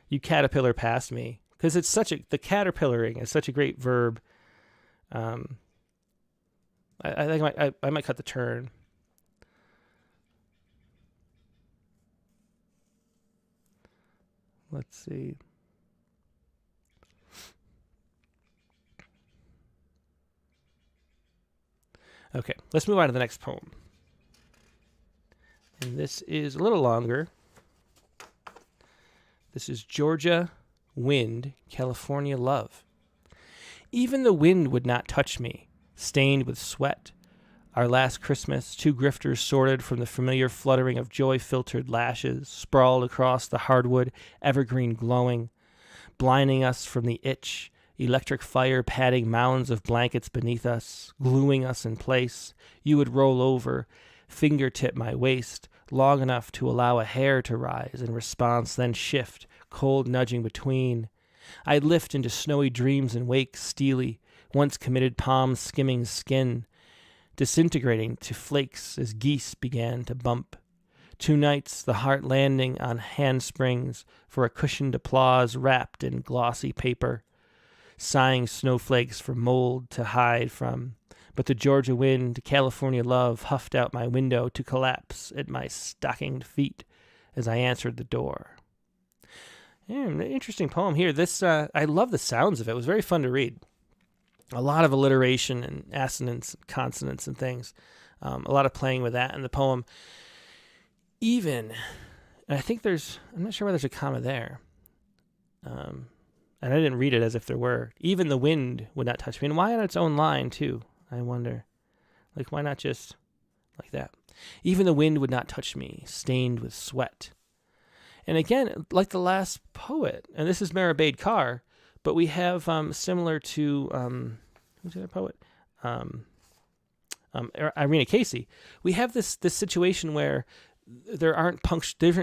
You caterpillar past me. Because it's the caterpillaring is such a great verb. I think I might cut the turn. Let's see. Okay, let's move on to the next poem. And this is a little longer. This is Georgia Wind, California Love. Even the wind would not touch me, stained with sweat. Our last Christmas, 2 grifters sorted from the familiar fluttering of joy-filtered lashes, sprawled across the hardwood, evergreen glowing, blinding us from the itch, electric fire padding mounds of blankets beneath us, gluing us in place. You would roll over, fingertip my waist, long enough to allow a hair to rise in response, then shift, cold nudging between. I'd lift into snowy dreams and wake steely, once committed palms skimming skin, disintegrating to flakes as geese began to bump. 2 nights, the heart landing on handsprings for a cushioned applause wrapped in glossy paper, sighing snowflakes for mold to hide from. But the Georgia wind, California love, huffed out my window to collapse at my stockinged feet as I answered the door. Yeah, an interesting poem here. This I love the sounds of it. It was very fun to read. A lot of alliteration and assonance, consonants, and things. A lot of playing with that in the poem. Even, and I think I'm not sure why there's a comma there. And I didn't read it as if there were. Even the wind would not touch me. And why on its own line, too? I wonder. Like, why not just like that? Even the wind would not touch me, stained with sweat. And again, like the last poet, and this is Mera, Baid, Kaur, but we have similar to who's the other poet? Irena, Kaci. We have this situation where there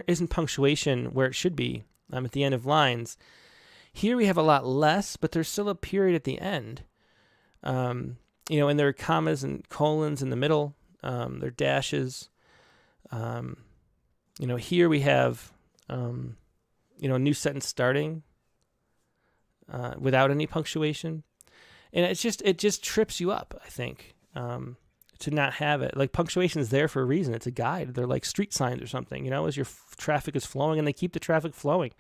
isn't punctuation where it should be at the end of lines. Here we have a lot less, but there's still a period at the end. And there are commas and colons in the middle. There are dashes. Here we have a new sentence starting without any punctuation, and it just trips you up, I think, to not have it. Like, punctuation is there for a reason. It's a guide. They're like street signs or something, as your traffic is flowing, and they keep the traffic flowing.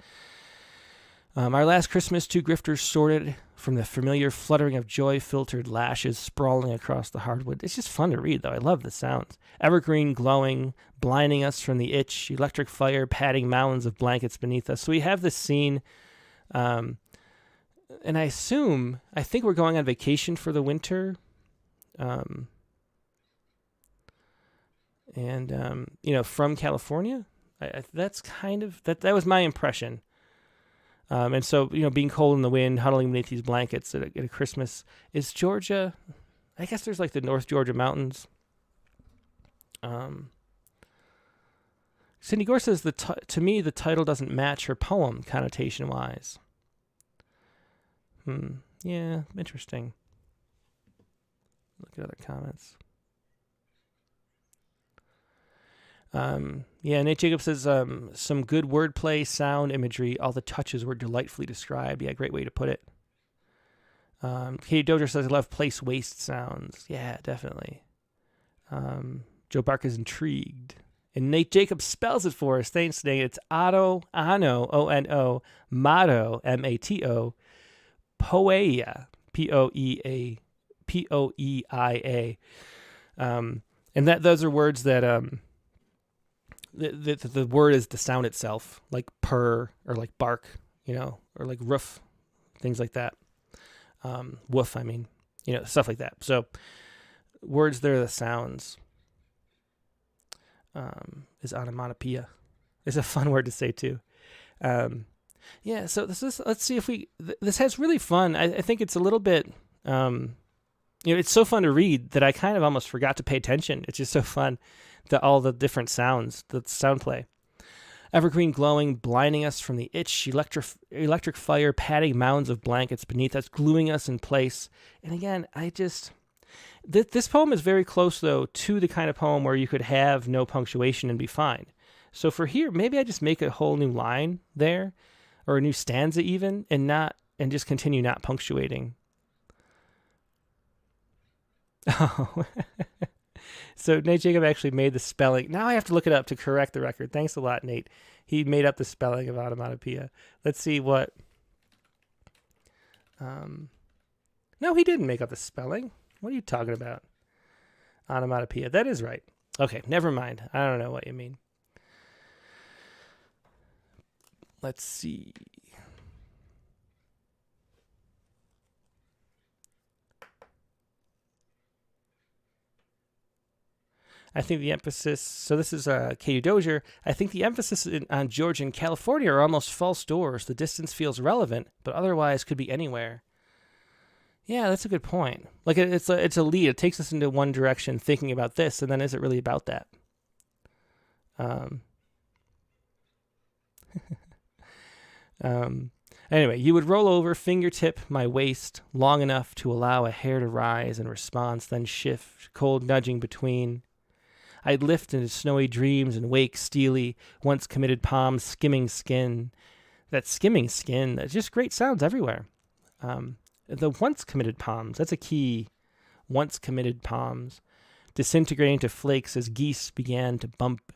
Our last Christmas, 2 grifters sorted from the familiar fluttering of joy-filtered lashes sprawling across the hardwood. It's just fun to read, though. I love the sounds. Evergreen glowing, blinding us from the itch, electric fire padding mounds of blankets beneath us. So we have this scene, and I think we're going on vacation for the winter, from California. That's kind of, that was my impression. And so, being cold in the wind, huddling beneath these blankets at a Christmas. Is Georgia, I guess there's like the North Georgia mountains. Cindy Gore says, to me, the title doesn't match her poem connotation-wise. Yeah, interesting. Look at other comments. Nate Jacob says, some good wordplay, sound, imagery, all the touches were delightfully described. Yeah, great way to put it. Katie Dozier says, I love place waste sounds. Yeah, definitely. Joe Bark is intrigued. And Nate Jacob spells it for us. Thanks, Nate. It's Otto, Ano, O-N-O, Mato, M-A-T-O, Poeia, P-O-E-I-A. And those are words that, the word is the sound itself, like purr or like bark, or like roof, things like that. Woof, stuff like that. So words, they're the sounds. Is onomatopoeia. It's a fun word to say too. So let's see if this has really fun. I think it's a little bit, it's so fun to read that I kind of almost forgot to pay attention. It's just so fun. All the different sounds, the sound play. Evergreen glowing, blinding us from the itch, electric fire padding mounds of blankets beneath us, gluing us in place. And again, this poem is very close, though, to the kind of poem where you could have no punctuation and be fine. So for here, maybe I just make a whole new line there, or a new stanza even, and just continue not punctuating. Oh. So Nate Jacob actually made the spelling. Now I have to look it up to correct the record. Thanks a lot, Nate. He made up the spelling of onomatopoeia. Let's see what... No, he didn't make up the spelling. What are you talking about? Onomatopoeia. That is right. Okay, never mind. I don't know what you mean. Let's see. I think the emphasis, so this is Katie Dozier, I think the emphasis on Georgia and California are almost false doors. The distance feels relevant, but otherwise could be anywhere. Yeah, that's a good point. Like, it's a lead. It takes us into one direction thinking about this, and then is it really about that? Anyway, you would roll over, fingertip my waist long enough to allow a hair to rise in response, then shift, cold nudging between. I'd lift into snowy dreams and wake steely, once committed palms skimming skin. That skimming skin, that's just great sounds everywhere. The once committed palms, that's a key. Once committed palms, disintegrating to flakes as geese began to bump.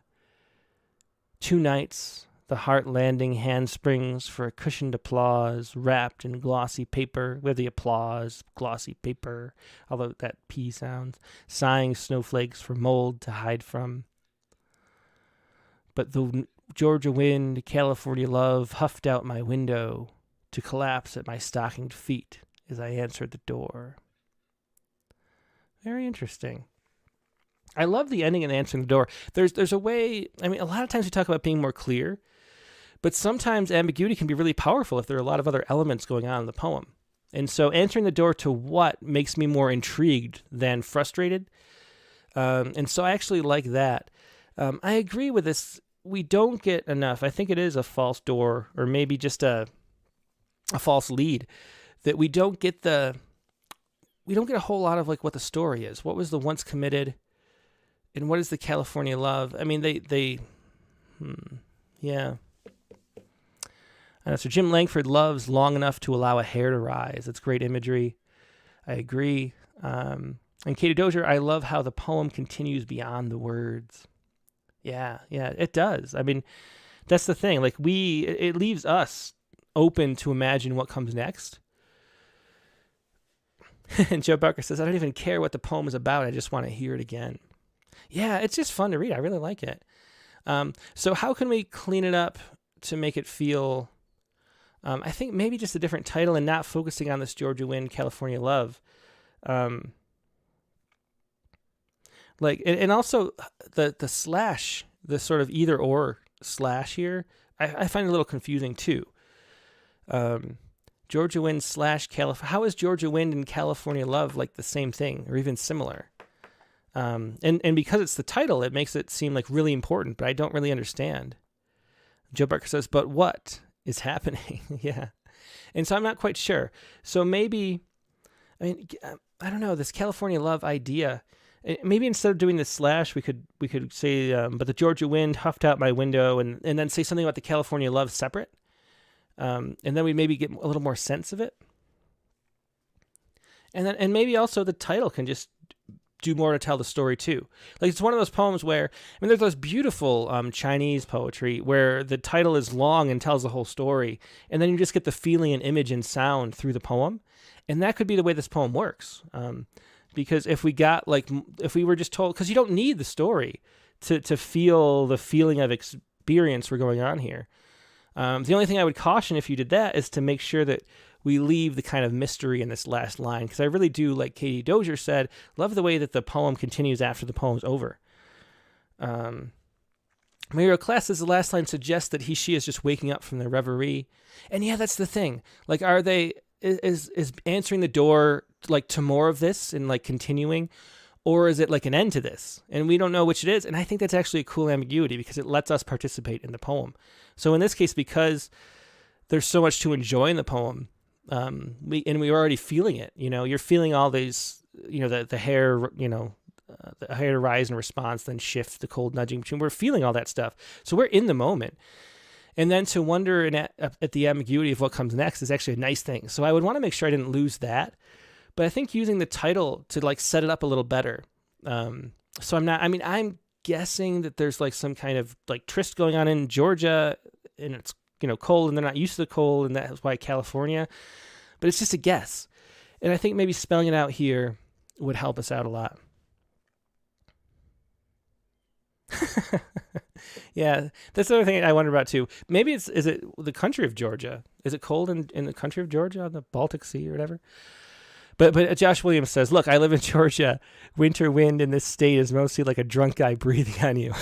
2 nights, the heart landing handsprings for a cushioned applause, wrapped in glossy paper, with the applause, glossy paper, although that P sounds, sighing snowflakes for mold to hide from. But the Georgia wind, California love, huffed out my window to collapse at my stockinged feet as I answered the door. Very interesting. I love the ending and answering the door. There's a way, I mean, a lot of times we talk about being more clear, but sometimes ambiguity can be really powerful if there are a lot of other elements going on in the poem. And so answering the door to what makes me more intrigued than frustrated. And so I actually like that. I agree with this. We don't get enough. I think it is a false door, or maybe just a false lead, that we don't get a whole lot of like what the story is. What was the once committed, and what is the California love? I mean, yeah. So Jim Langford loves long enough to allow a hair to rise. That's great imagery. I agree. And Katie Dozier, I love how the poem continues beyond the words. Yeah, it does. I mean, that's the thing. Like it leaves us open to imagine what comes next. And Joe Barker says, I don't even care what the poem is about. I just want to hear it again. Yeah, it's just fun to read. I really like it. So how can we clean it up to make it feel, I think maybe just a different title and not focusing on this Georgia wind, California love. And also the slash, the sort of either or slash here, I find it a little confusing too. Georgia wind / California. How is Georgia wind and California love like the same thing or even similar? And because it's the title, it makes it seem like really important, but I don't really understand. Joe Barker says, but what is happening? Yeah. And so I'm not quite sure. So maybe, I mean, I don't know, this California love idea. Maybe instead of doing the slash, we could say, but the Georgia wind huffed out my window, and then say something about the California love separate. And then we maybe get a little more sense of it. And maybe also the title can just do more to tell the story too. Like it's one of those poems where, I mean, there's those beautiful Chinese poetry where the title is long and tells the whole story, and then you just get the feeling and image and sound through the poem. And that could be the way this poem works. Because if we were just told, because you don't need the story to feel the feeling of experience we're going on here. The only thing I would caution if you did that is to make sure that we leave the kind of mystery in this last line, because I really do, like Katie Dozier said, love the way that the poem continues after the poem's over. Mera Class says the last line suggests that she is just waking up from their reverie. And yeah, that's the thing. Like, is answering the door like to more of this and like continuing, or is it like an end to this? And we don't know which it is. And I think that's actually a cool ambiguity because it lets us participate in the poem. So in this case, because there's so much to enjoy in the poem, we're already feeling it. You know, you're feeling all these, you know, the hair, the hair to rise in response, then shift, the cold nudging between. We're feeling all that stuff. So we're in the moment. And then to wonder at the ambiguity of what comes next is actually a nice thing. So I would want to make sure I didn't lose that. But I think using the title to like set it up a little better. So I'm guessing that there's like some kind of like tryst going on in Georgia, and it's, you know, cold and they're not used to the cold, and that's why California. But it's just a guess. And I think maybe spelling it out here would help us out a lot. Yeah, that's the other thing I wonder about too. Maybe is it the country of Georgia? Is it cold in the country of Georgia on the Baltic Sea or whatever? But Josh Williams says, look, I live in Georgia. Winter wind in this state is mostly like a drunk guy breathing on you.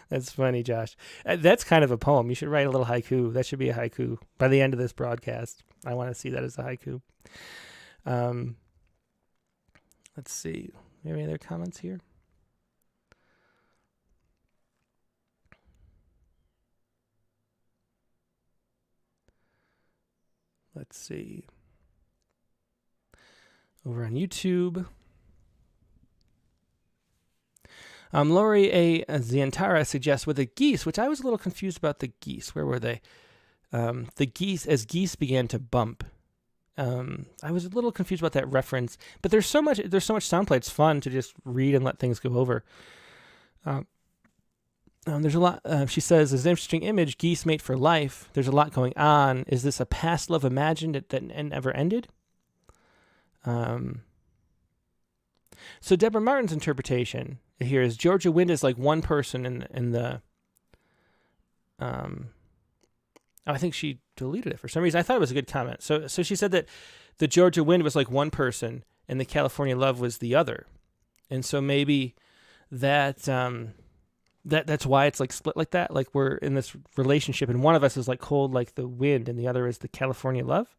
That's funny, Josh. That's kind of a poem. You should write a little haiku. That should be a haiku by the end of this broadcast. I want to see that as a haiku. Let's see. Any other comments here? Let's see. Over on YouTube. Lori A. Ziantara suggests with the geese, which I was a little confused about the geese. Where were they? The geese, as geese began to bump. I was a little confused about that reference, but there's so much sound play. It's fun to just read and let things go over. There's a lot. She says, "It's an interesting image. Geese mate for life. There's a lot going on. Is this a past love imagined that never ended?" So Deborah Martin's interpretation here is Georgia Wind is like one person in the. I think she deleted it for some reason. I thought it was a good comment. So she said that the Georgia Wind was like one person and the California Love was the other, and so maybe that that's why it's like split like that. Like we're in this relationship and one of us is like cold like the wind and the other is the California Love.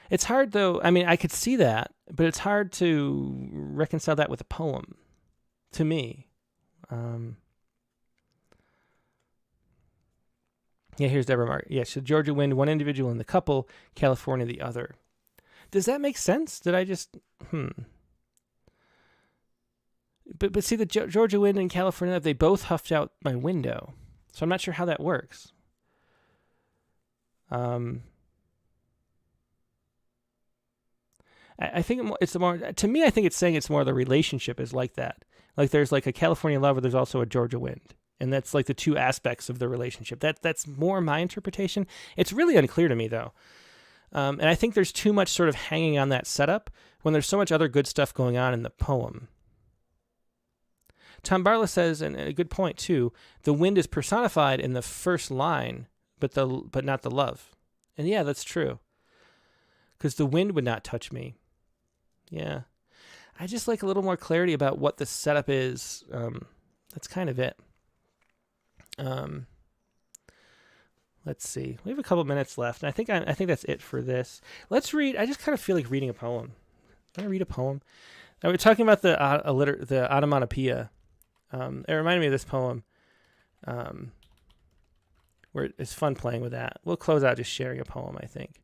It's hard though. I mean, I could see that, but it's hard to reconcile that with a poem to me. Yeah, here's Deborah Mark. Yeah, so Georgia Wind, one individual in the couple, California the other. Does that make sense? Did I just But see, the Georgia Wind and California, they both huffed out my window. So I'm not sure how that works. I think it's more, to me, I think it's saying it's more the relationship is like that. Like there's like a California Lover, there's also a Georgia Wind. And that's like the two aspects of the relationship. That's more my interpretation. It's really unclear to me, though. And I think there's too much sort of hanging on that setup when there's so much other good stuff going on in the poem. Tom Barla says, and a good point too, the wind is personified in the first line, but not the love. And yeah, that's true. Because the wind would not touch me. Yeah. I just like a little more clarity about what the setup is. That's kind of it. Let's see. We have a couple minutes left. And I think that's it for this. Let's read. I just kind of feel like reading a poem. Can I read a poem? Now, we're talking about the onomatopoeia. It reminded me of this poem. Where it's fun playing with that. We'll close out just sharing a poem, I think.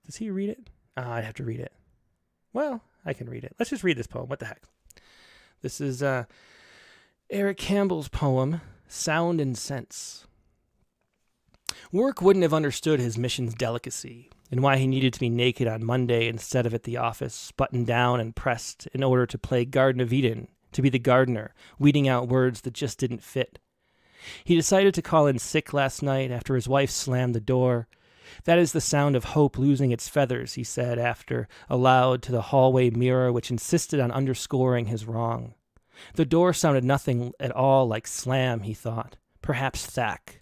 Does he read it? I have to read it. Well, I can read it. Let's just read this poem. What the heck? This is Eric Campbell's poem, Sound and Sense. Work wouldn't have understood his mission's delicacy and why he needed to be naked on Monday instead of at the office, buttoned down and pressed in order to play Garden of Eden, to be the gardener, weeding out words that just didn't fit. He decided to call in sick last night after his wife slammed the door. That is the sound of hope losing its feathers, he said after, aloud to the hallway mirror which insisted on underscoring his wrong. The door sounded nothing at all like slam, he thought, perhaps thack.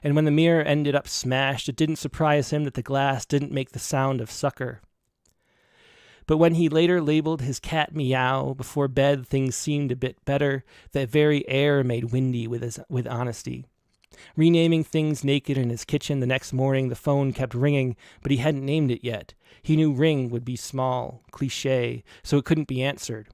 And when the mirror ended up smashed, it didn't surprise him that the glass didn't make the sound of sucker. But when he later labeled his cat Meow, before bed things seemed a bit better, that very air made windy with honesty. Renaming things naked in his kitchen the next morning, the phone kept ringing, but he hadn't named it yet. He knew ring would be small, cliché, so it couldn't be answered.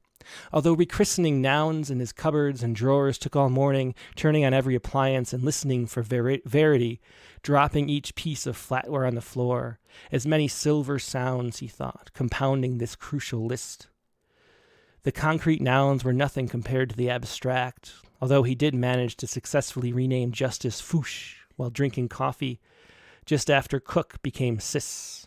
Although rechristening nouns in his cupboards and drawers took all morning, turning on every appliance and listening for verity, dropping each piece of flatware on the floor, as many silver sounds, he thought, compounding this crucial list. The concrete nouns were nothing compared to the abstract, although he did manage to successfully rename Justice Fouche while drinking coffee, just after Cook became Sis.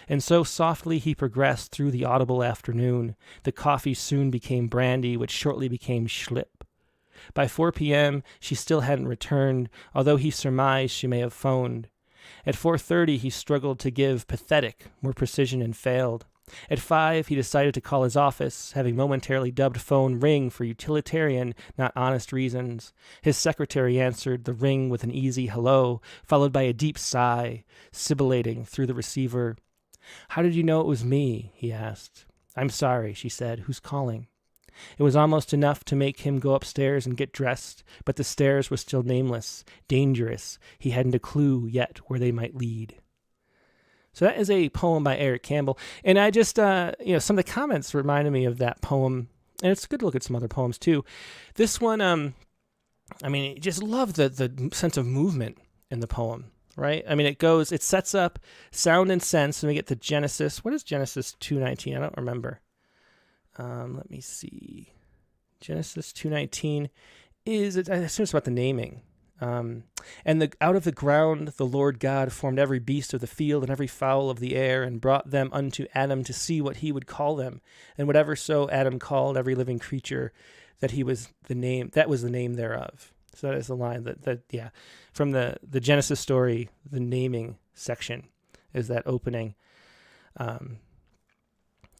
And so softly he progressed through the audible afternoon. The coffee soon became brandy, which shortly became Schlip. By 4 p.m., she still hadn't returned, although he surmised she may have phoned. At 4:30, he struggled to give pathetic more precision and failed. At 5, he decided to call his office, having momentarily dubbed phone ring for utilitarian, not honest reasons. His secretary answered the ring with an easy hello, followed by a deep sigh, sibilating through the receiver. "How did you know it was me?" he asked. "I'm sorry," she said. "Who's calling?" It was almost enough to make him go upstairs and get dressed, but the stairs were still nameless, dangerous. He hadn't a clue yet where they might lead. So that is a poem by Eric Campbell. And I just, some of the comments reminded me of that poem. And it's good to look at some other poems too. This one, I mean, just love the sense of movement in the poem, right? I mean, it sets up sound and sense, and we get the Genesis. What is Genesis 2:19? I don't remember. Let me see. Genesis 2:19 I assume it's about the naming. And out of the ground the Lord God formed every beast of the field and every fowl of the air, and brought them unto Adam to see what he would call them. And whatever so Adam called every living creature, that was the name thereof. So that is the line that from the Genesis story, the naming section is that opening. And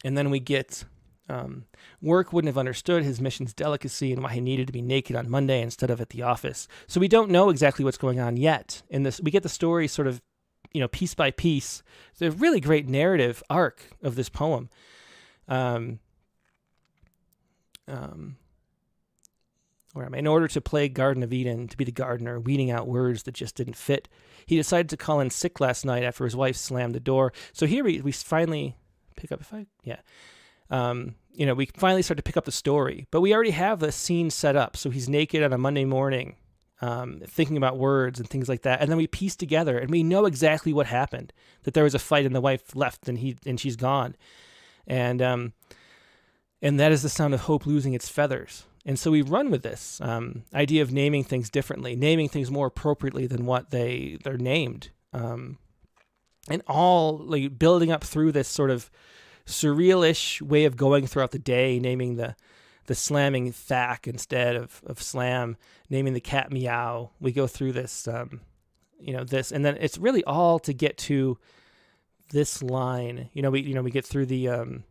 then we get work wouldn't have understood his mission's delicacy and why he needed to be naked on Monday instead of at the office. So we don't know exactly what's going on yet in this. We get the story sort of, piece by piece. It's a really great narrative arc of this poem. Where am I? In order to play Garden of Eden, to be the gardener, weeding out words that just didn't fit, he decided to call in sick last night after his wife slammed the door. So here we finally pick up, we finally start to pick up the story, but we already have the scene set up. So he's naked on a Monday morning, thinking about words and things like that. And then we piece together and we know exactly what happened, that there was a fight and the wife left and she's gone. And that is the sound of hope losing its feathers. And so we run with this idea of naming things differently, naming things more appropriately than what they're named. And all like building up through this sort of surreal-ish way of going throughout the day, naming the slamming thack instead of slam, naming the cat meow. We go through this, this, and then it's really all to get to this line. We get through the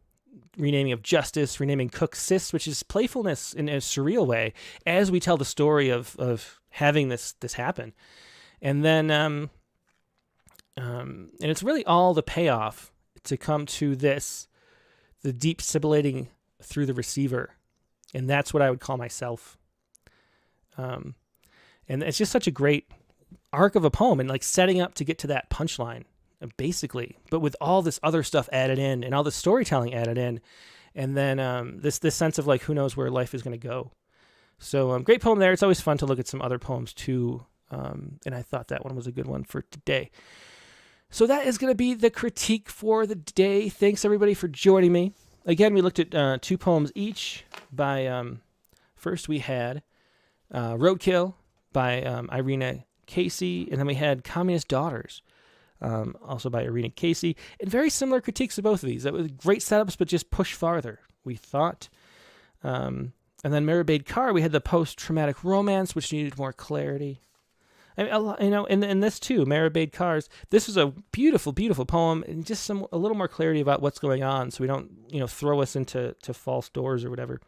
renaming of justice, renaming Cook Sis, which is playfulness in a surreal way as we tell the story of having this happen. And then, and it's really all the payoff to come to this, the deep sibilating through the receiver. And that's what I would call myself. And it's just such a great arc of a poem and like setting up to get to that punchline, basically, but with all this other stuff added in and all the storytelling added in. And then this sense of like, who knows where life is going to go. So great poem there. It's always fun to look at some other poems too. And I thought that one was a good one for today. So that is going to be the critique for the day. Thanks everybody for joining me. Again, we looked at two poems each by, first we had Roadkill by Irena, Kaci, and then we had Communist Daughters, also by Irena, Kaci, and very similar critiques of both of these. That was great setups, but just push farther, we thought. And then Mera, Baid, Kaur, we had the post-traumatic romance, which needed more clarity. I mean, in this too, Mera, Baid, Kaur's, this was a beautiful, beautiful poem, and just a little more clarity about what's going on, so we don't, throw us into false doors or whatever.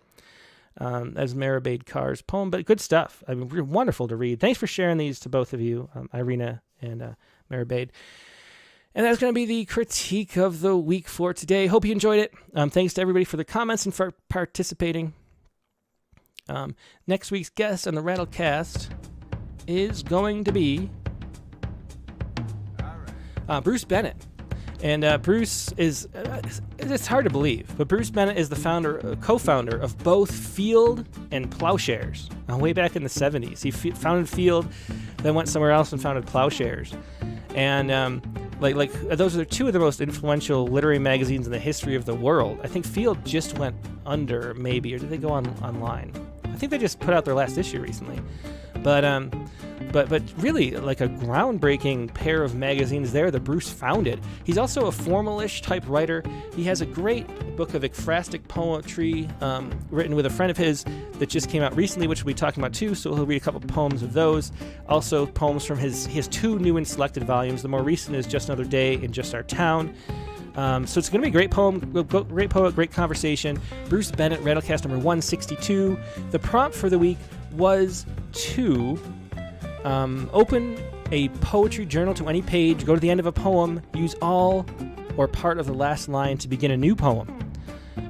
As Mera, Baid, Kaur's poem, but good stuff. I mean, wonderful to read. Thanks for sharing these to both of you, Irena and Mera, Baid. And that's going to be the critique of the week for today. Hope you enjoyed it. Thanks to everybody for the comments and for participating. Next week's guest on the Rattlecast is going to be Bruce Bennett. And Bruce is, it's hard to believe, but Bruce Bennett is the co-founder of both Field and Plowshares. Way back in the 70s. He founded Field, then went somewhere else and founded Plowshares. And like those are two of the most influential literary magazines in the history of the world. I think Field just went under, maybe, or did they go online? I think they just put out their last issue recently. But really, like a groundbreaking pair of magazines there that Bruce founded. He's also a formalish type writer. He has a great book of ekphrastic poetry written with a friend of his that just came out recently, which we'll be talking about too, so he'll read a couple poems of those. Also poems from he has two new and selected volumes. The more recent is Just Another Day in Just Our Town. So it's going to be a great poem, great poet, great conversation. Bruce Bennett, Rattlecast number 162. The prompt for the week was to open a poetry journal to any page, go to the end of a poem, use all or part of the last line to begin a new poem.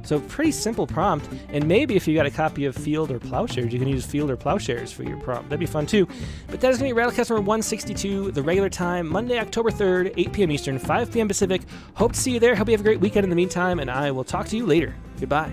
So pretty simple prompt, and maybe if you got a copy of Field or Plowshares, you can use Field or Plowshares for your prompt. That'd be fun too. But that is going to be Rattlecast number 162, the regular time, Monday, October 3rd, 8 p.m. Eastern, 5 p.m. Pacific. Hope to see you there. Hope you have a great weekend in the meantime, and I will talk to you later. Goodbye.